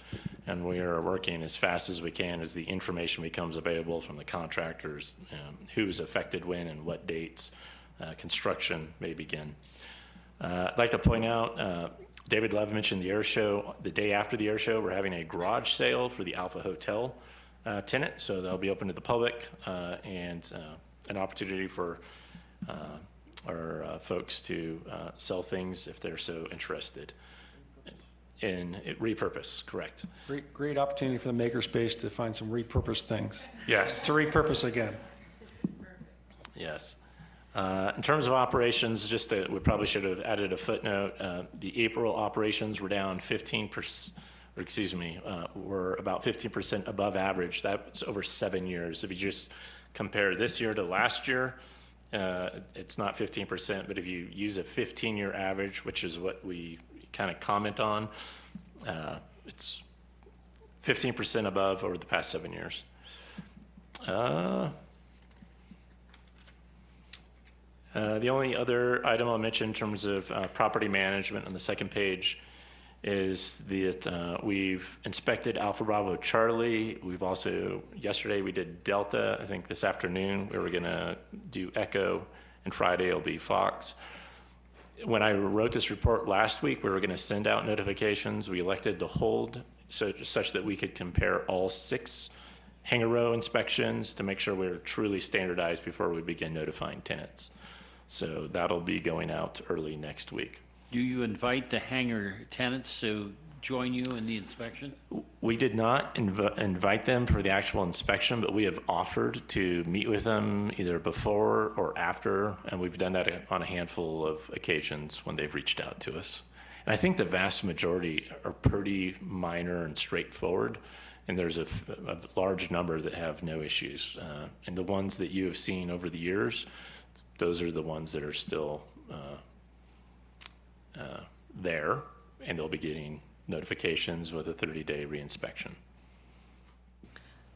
Speaker 13: And we are working as fast as we can as the information becomes available from the contractors, who's affected when and what dates construction may begin. I'd like to point out, David Love mentioned the air show. The day after the air show, we're having a garage sale for the Alpha Hotel tenant. So they'll be open to the public and an opportunity for our folks to sell things if they're so interested. In repurpose, correct.
Speaker 5: Great opportunity for the makerspace to find some repurposed things.
Speaker 13: Yes.
Speaker 5: To repurpose again.
Speaker 13: Yes. In terms of operations, we probably should have added a footnote. The April operations were down 15%, or excuse me, were about 15% above average. That's over 7 years. If you just compare this year to last year, it's not 15%, but if you use a 15-year average, which is what we kind of comment on, it's 15% above over the past 7 years. The only other item I'll mention in terms of property management on the second page is that we've inspected Alpha Bravo Charlie. We've also, yesterday we did Delta. I think this afternoon we were gonna do Echo, and Friday it'll be Fox. When I wrote this report last week, we were gonna send out notifications. We elected to hold such that we could compare all 6 hangar row inspections to make sure we're truly standardized before we begin notifying tenants. So that'll be going out early next week.
Speaker 1: Do you invite the hangar tenants to join you in the inspection?
Speaker 13: We did not invite them for the actual inspection, but we have offered to meet with them either before or after, and we've done that on a handful of occasions when they've reached out to us. And I think the vast majority are pretty minor and straightforward, and there's a large number that have no issues. And the ones that you have seen over the years, those are the ones that are still there, and they'll be getting notifications with a 30-day reinspection.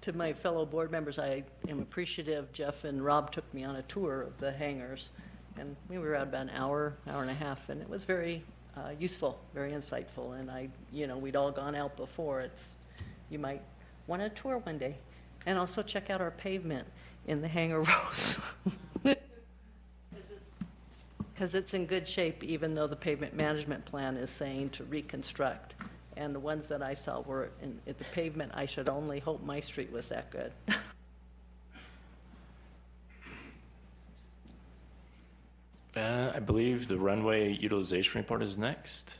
Speaker 4: To my fellow board members, I am appreciative. Jeff and Rob took me on a tour of the hangars, and we were out about an hour and a half, and it was very useful, very insightful. And we'd all gone out before. You might want a tour one day, and also check out our pavement in the hangar rows. Because it's in good shape, even though the pavement management plan is saying to reconstruct. And the ones that I saw were at the pavement. I should only hope my street was that good.
Speaker 13: I believe the runway utilization report is next.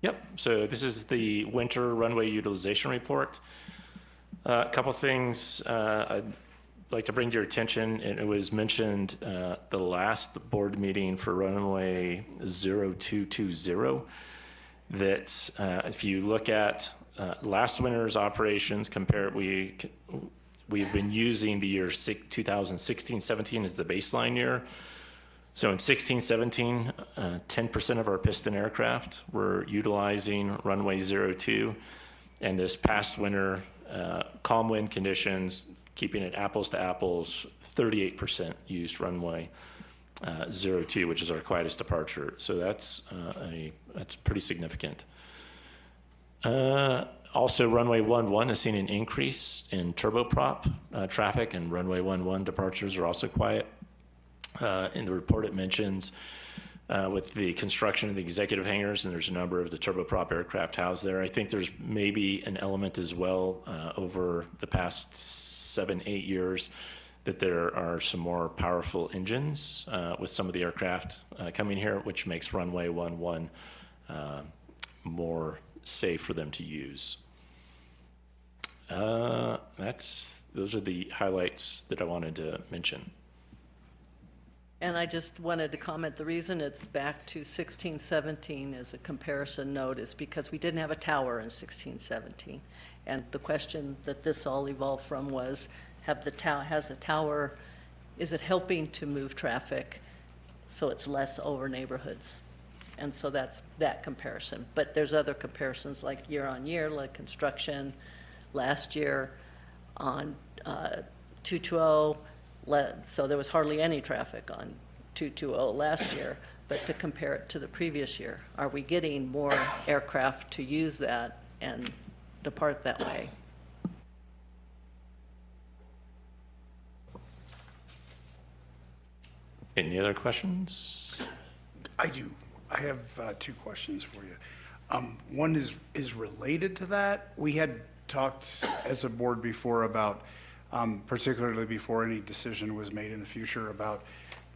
Speaker 13: Yep, so this is the winter runway utilization report. A couple things I'd like to bring to your attention, and it was mentioned the last board meeting for runway 0220, that if you look at last winter's operations, we've been using the year 2016-17 as the baseline year. So in 16-17, 10% of our piston aircraft were utilizing runway 02. And this past winter, calm wind conditions, keeping it apples to apples, 38% used runway 02, which is our quietest departure. So that's pretty significant. Also, runway 11 has seen an increase in turboprop traffic, and runway 11 departures are also quiet. In the report, it mentions with the construction of the executive hangars, and there's a number of the turboprop aircraft housed there. I think there's maybe an element as well over the past 7-8 years that there are some more powerful engines with some of the aircraft coming here, which makes runway 11 more safe for them to use. Those are the highlights that I wanted to mention.
Speaker 4: And I just wanted to comment, the reason it's back to 16-17 as a comparison note is because we didn't have a tower in 16-17. And the question that this all evolved from was, has a tower, is it helping to move traffic so it's less over neighborhoods? And so that's that comparison. But there's other comparisons like year on year, like construction last year on 220, so there was hardly any traffic on 220 last year, but to compare it to the previous year, are we getting more aircraft to use that and depart that way?
Speaker 13: Any other questions?
Speaker 3: I do. I have 2 questions for you. One is related to that. We had talked as a board before about, particularly before any decision was made in the future, about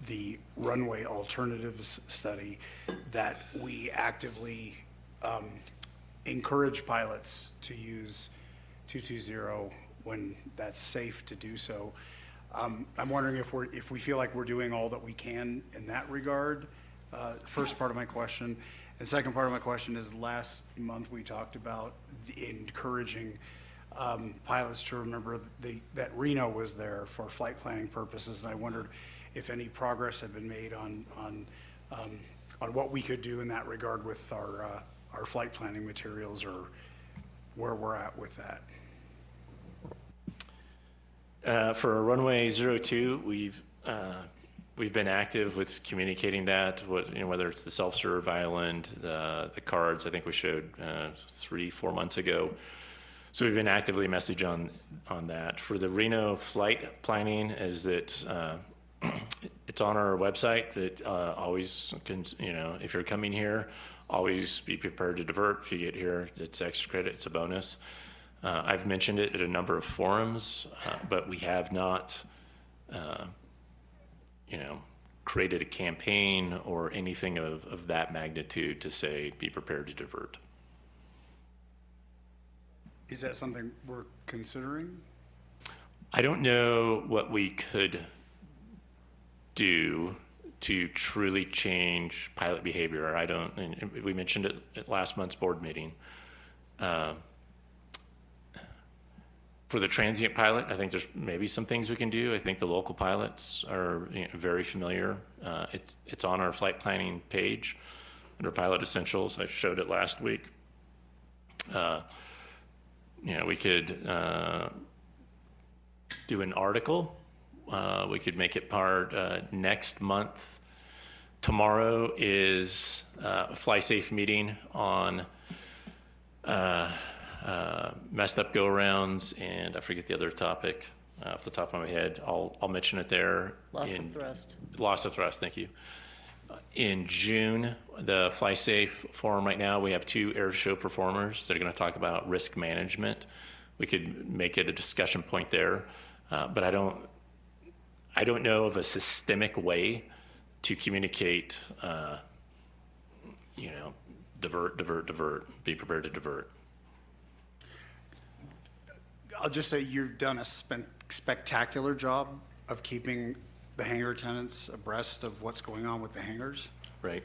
Speaker 3: the runway alternatives study, that we actively encourage pilots to use 220 when that's safe to do so. I'm wondering if we feel like we're doing all that we can in that regard. First part of my question. And second part of my question is, last month we talked about encouraging pilots to remember that Reno was there for flight planning purposes, and I wondered if any progress had been made on what we could do in that regard with our flight planning materials, or where we're at with that.
Speaker 13: For runway 02, we've been active with communicating that, whether it's the self-serve island, the cards, I think we showed 3-4 months ago. So we've been actively messaging on that. For the Reno flight planning, is that it's on our website that always, if you're coming here, always be prepared to divert. If you get here, it's extra credit, it's a bonus. I've mentioned it at a number of forums, but we have not, created a campaign or anything of that magnitude to say, be prepared to divert.
Speaker 3: Is that something we're considering?
Speaker 13: I don't know what we could do to truly change pilot behavior. And we mentioned it at last month's board meeting. For the transient pilot, I think there's maybe some things we can do. I think the local pilots are very familiar. It's on our flight planning page under Pilot Essentials. I showed it last week. We could do an article. We could make it part next month. Tomorrow is a Fly Safe meeting on messed up go-arounds, and I forget the other topic off the top of my head. I'll mention it there.
Speaker 4: Loss of thrust.
Speaker 13: Loss of thrust, thank you. In June, the Fly Safe Forum right now, we have 2 air show performers that are going to talk about risk management. We could make it a discussion point there, but I don't know of a systemic way to communicate, divert, be prepared to divert.
Speaker 3: I'll just say you've done a spectacular job of keeping the hangar attendants abreast of what's going on with the hangars.
Speaker 13: Right.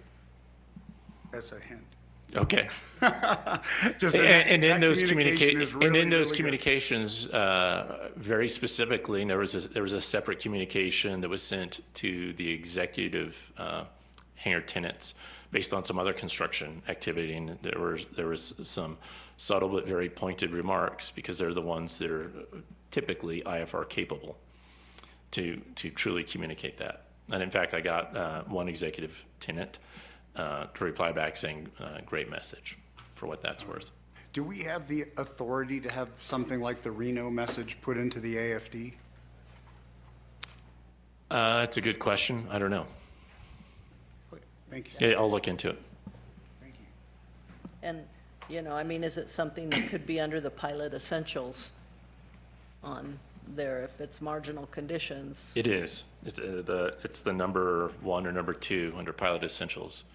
Speaker 3: That's a hint.
Speaker 13: Okay.
Speaker 3: Just
Speaker 13: And in
Speaker 3: that
Speaker 13: those
Speaker 3: communication is really, really good.
Speaker 13: communications, very specifically, and there was a separate communication that was sent to the executive hangar tenants based on some other construction activity, and there was some subtle but very pointed remarks because they're the ones that are typically IFR capable to truly communicate that. And in fact, I got one executive tenant to reply back saying, "Great message," for what that's worth.
Speaker 3: Do we have the authority to have something like the Reno message put into the AFD?
Speaker 13: It's a good question. I don't know.
Speaker 3: Thank you.
Speaker 13: Yeah, I'll look into it.
Speaker 3: Thank you.
Speaker 4: And, I mean, is it something that could be under the pilot essentials on there if it's marginal conditions?
Speaker 13: It is. It's the number 1 or number 2 under pilot essentials.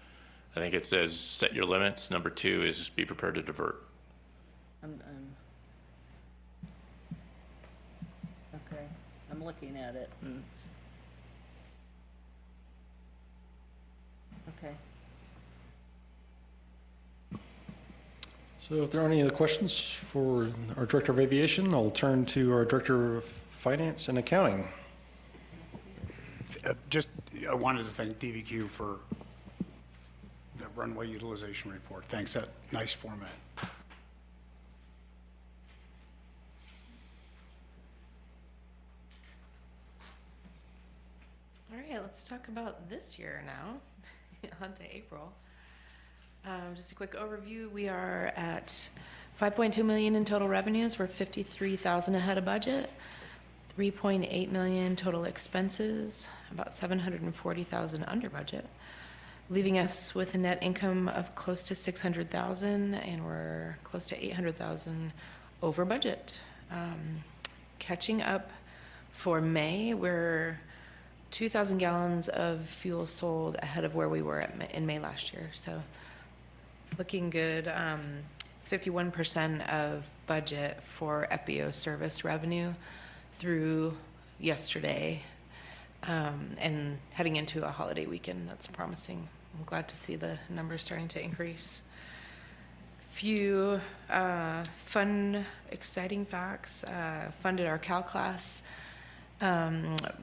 Speaker 13: I think it says set your limits. Number 2 is be prepared to divert.
Speaker 4: Okay, I'm looking at it. Okay.
Speaker 5: So if there aren't any other questions for our Director of Aviation, I'll turn to our Director of Finance and Accounting.
Speaker 3: I wanted to thank DVQ for the runway utilization report. Thanks, that nice format.
Speaker 9: All right, let's talk about this year now. On to April. Just a quick overview. We are at 5.2 million in total revenues. We're 53,000 ahead of budget. 3.8 million total expenses, about 740,000 under budget, leaving us with a net income of close to 600,000, and we're close to 800,000 over budget. Catching up for May, we're 2,000 gallons of fuel sold ahead of where we were in May last year. So looking good. 51% of budget for FBO service revenue through yesterday, and heading into a holiday weekend. That's promising. I'm glad to see the numbers starting to increase. Few fun, exciting facts. Funded our Cal class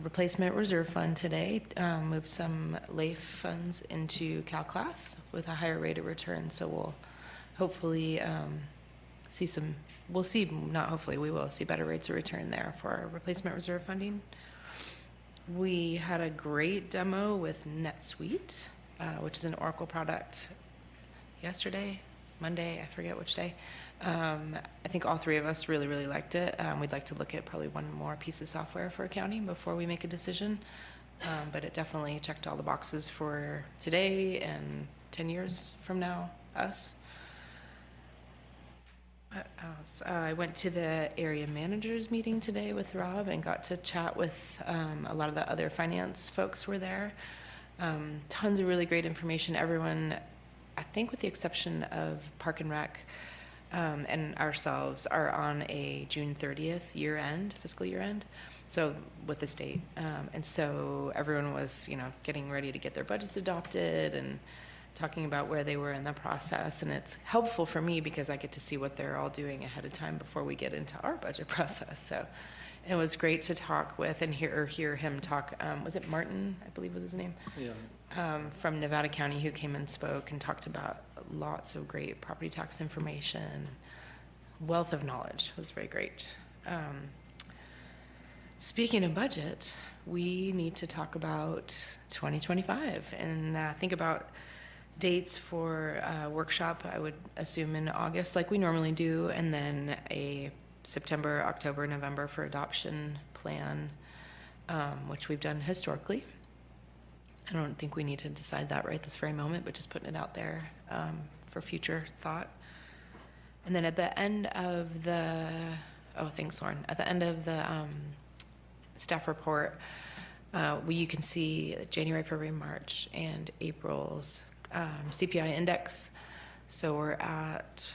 Speaker 9: replacement reserve fund today. Moved some LAIF funds into Cal class with a higher rate of return. So we'll hopefully see some, we'll see, not hopefully, we will see better rates of return there for our replacement reserve funding. We had a great demo with NetSuite, which is an Oracle product yesterday, Monday, I forget which day. I think all three of us really, really liked it. We'd like to look at probably one more piece of software for accounting before we make a decision. But it definitely checked all the boxes for today and 10 years from now, us. What else? I went to the area managers meeting today with Rob and got to chat with a lot of the other finance folks were there. Tons of really great information. Everyone, I think with the exception of Park and Rec and ourselves, are on a June 30th year end, fiscal year end, so with the state. And so everyone was, getting ready to get their budgets adopted and talking about where they were in the process. And it's helpful for me because I get to see what they're all doing ahead of time before we get into our budget process. So it was great to talk with and hear him talk. Was it Martin, I believe was his name? Yeah. From Nevada County, who came and spoke and talked about lots of great property tax information. Wealth of knowledge. It was very great. Speaking of budget, we need to talk about 2025 and think about dates for workshop. I would assume in August, like we normally do, and then a September, October, November for adoption plan, which we've done historically. I don't think we need to decide that right this very moment, but just putting it out there for future thought. And then at the end of the, thanks, Lauren. At the end of the staff report, you can see January, February, March, and April's CPI index. So we're at,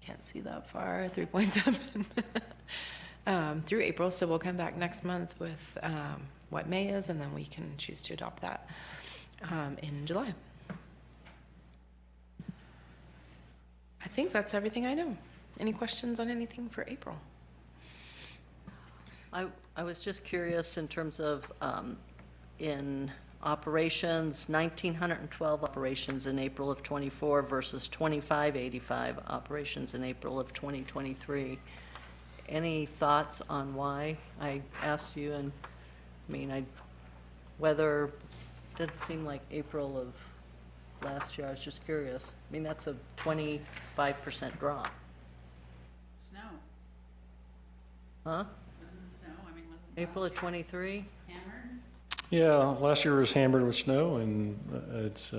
Speaker 9: can't see that far, 3.7 through April. So we'll come back next month with what May is, and then we can choose to adopt that in July. I think that's everything I know. Any questions on anything for April?
Speaker 4: I was just curious in terms of, in operations, 1,912 operations in April of '24 versus 2,585 operations in April of 2023. Any thoughts on why? I asked you, and, I mean, whether, didn't seem like April of last year, I was just curious. I mean, that's a 25% drop.
Speaker 11: Snow,
Speaker 4: Huh?
Speaker 11: wasn't it snow? I mean, wasn't
Speaker 4: April
Speaker 11: last
Speaker 4: of '23?
Speaker 11: year hammered?
Speaker 5: Yeah, last year was hammered with snow, and it's,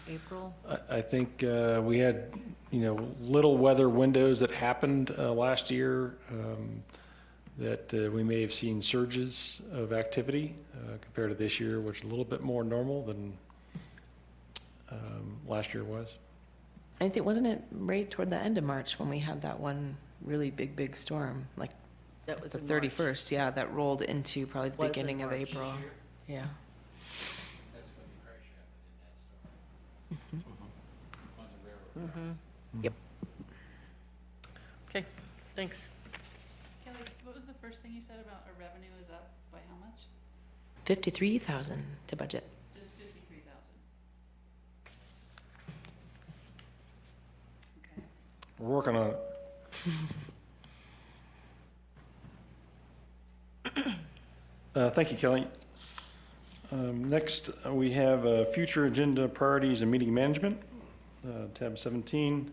Speaker 4: April?
Speaker 5: I think we had, little weather windows that happened last year that we may have seen surges of activity compared to this year, which is a little bit more normal than last year was.
Speaker 9: I think, wasn't it right toward the end of March when we had that one really big storm? Like
Speaker 4: That was
Speaker 9: the
Speaker 4: in March.
Speaker 9: 31st, yeah, that rolled into probably the
Speaker 4: Was in
Speaker 9: beginning of
Speaker 4: March.
Speaker 9: April. Yeah.
Speaker 1: That's when the crash happened in that storm. On the railroad.
Speaker 9: Yep.
Speaker 4: Okay, thanks.
Speaker 11: Kelly, what was the first thing you said about our revenue is up by how much?
Speaker 9: 53,000 to budget.
Speaker 11: Just 53,000. Okay.
Speaker 5: We're working on it. Thank you, Kelly. Next, we have future agenda priorities and meeting management, tab 17.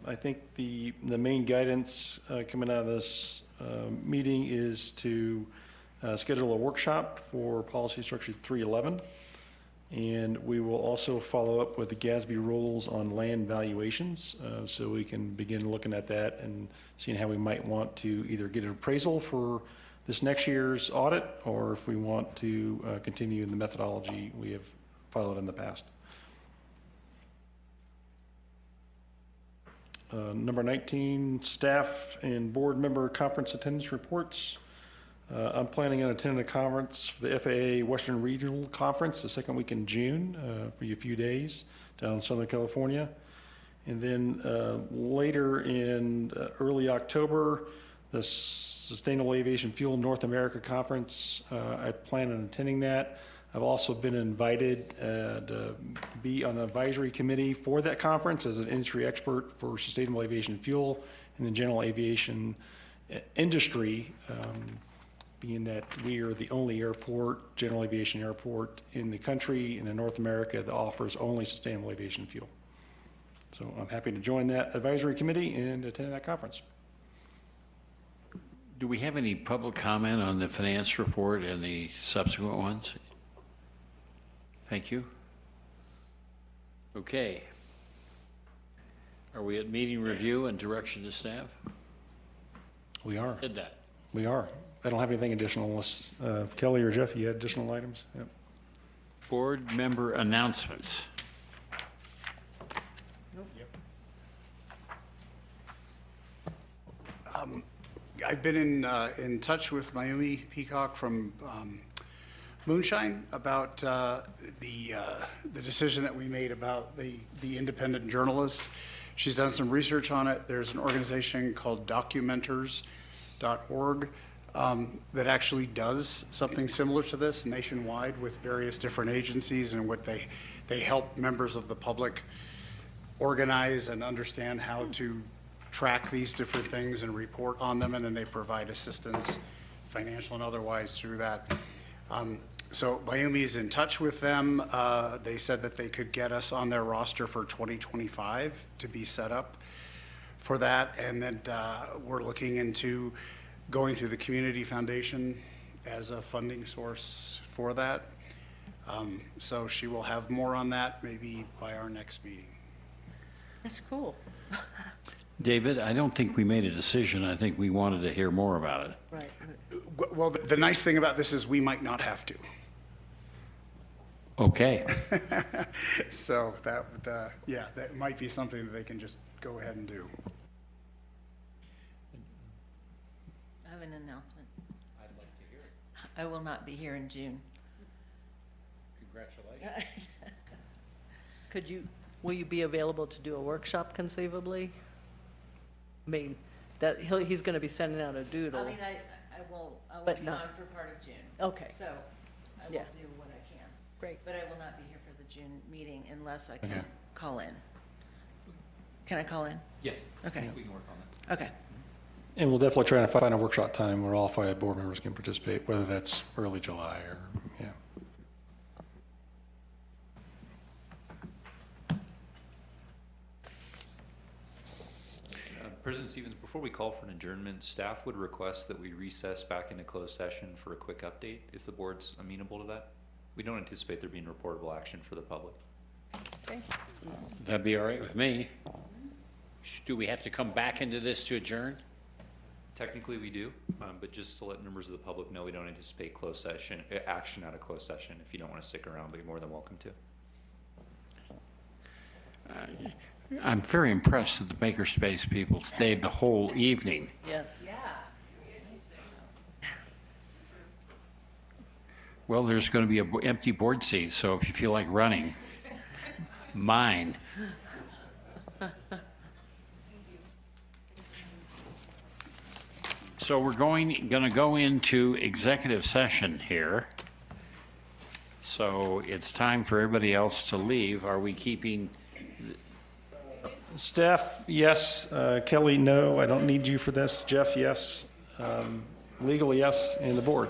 Speaker 5: I think the main guidance coming out of this meeting is to schedule a workshop for policy structure 311. And we will also follow up with the GASB rules on land valuations, so we can begin looking at that and seeing how we might want to either get an appraisal for this next year's audit, or if we want to continue in the methodology we have followed in the past. Number 19, staff and board member conference attendance reports. I'm planning on attending a conference for the FAA Western Regional Conference the second week in June for a few days down in Southern California. And then later in early October, the Sustainable Aviation Fuel North America Conference. I plan on attending that. I've also been invited to be on the advisory committee for that conference as an industry expert for sustainable aviation fuel and the general aviation industry, being that we are the only airport, general aviation airport in the country and in North America that offers only sustainable aviation fuel. So I'm happy to join that advisory committee and attend that conference.
Speaker 12: Do we have any public comment on the finance report and the subsequent ones? Thank you. Okay. Are we at meeting review and direction to staff?
Speaker 5: We are.
Speaker 12: Did that.
Speaker 5: We are. I don't have anything additional unless Kelly or Jeff, you had additional items? Yep.
Speaker 12: Board member announcements.
Speaker 3: I've been in touch with Mayumi Peacock from Moonshine about the decision that we made about the independent journalist. She's done some research on it. There's an organization called documenters.org that actually does something similar to this nationwide with various different agencies, and what they help members of the public organize and understand how to track these different things and report on them, and then they provide assistance, financial and otherwise, through that. So Mayumi's in touch with them. They said that they could get us on their roster for 2025 to be set up for that, and then we're looking into going through the Community Foundation as a funding source for that. So she will have more on that maybe by our next meeting.
Speaker 4: That's cool.
Speaker 12: David, I don't think we made a decision. I think we wanted to hear more about it.
Speaker 4: Right.
Speaker 3: Well, the nice thing about this is we might not have to.
Speaker 12: Okay.
Speaker 3: So that might be something that they can just go ahead and do.
Speaker 14: I have an announcement.
Speaker 12: I'd like to hear it.
Speaker 14: I will not be here in June.
Speaker 12: Congratulations.
Speaker 4: Could you Will you be available to do a workshop conceivably? I mean, he's going to be sending out a doodle.
Speaker 14: I mean, I will
Speaker 4: But
Speaker 14: be
Speaker 4: not-
Speaker 14: on for part of June.
Speaker 4: Okay.
Speaker 14: So I will
Speaker 4: Yeah.
Speaker 14: do what I can.
Speaker 4: Great.
Speaker 14: But I will not be here for the June meeting unless I
Speaker 5: Okay.
Speaker 14: can call in. Can I call in?
Speaker 13: Yes.
Speaker 14: Okay.
Speaker 13: We can work on that.
Speaker 14: Okay.
Speaker 5: And we'll definitely try to find a workshop time where all 5 board members can participate, whether that's early July or, yeah.
Speaker 15: President Stevens, before we call for an adjournment, staff would request that we recess back into closed session for a quick update, if the board's amenable to that. We don't anticipate there being reportable action for the public.
Speaker 4: Okay.
Speaker 1: That'd be all right with me. Do we have to come back into this to adjourn?
Speaker 15: Technically, we do, but just to let members of the public know, we don't anticipate closed session, action out of closed session. If you don't want to stick around, but you're more than welcome to.
Speaker 1: I'm very impressed that the Makerspace people stayed the whole evening.
Speaker 4: Yes.
Speaker 14: Yeah.
Speaker 1: Well, there's going to be an empty board seat, so if you feel like running, mine. So we're going to go into executive session here. So it's time for everybody else to leave. Are we keeping?
Speaker 5: Staff, yes. Kelly, no. I don't need you for this. Jeff, yes. Legal, yes. And the board.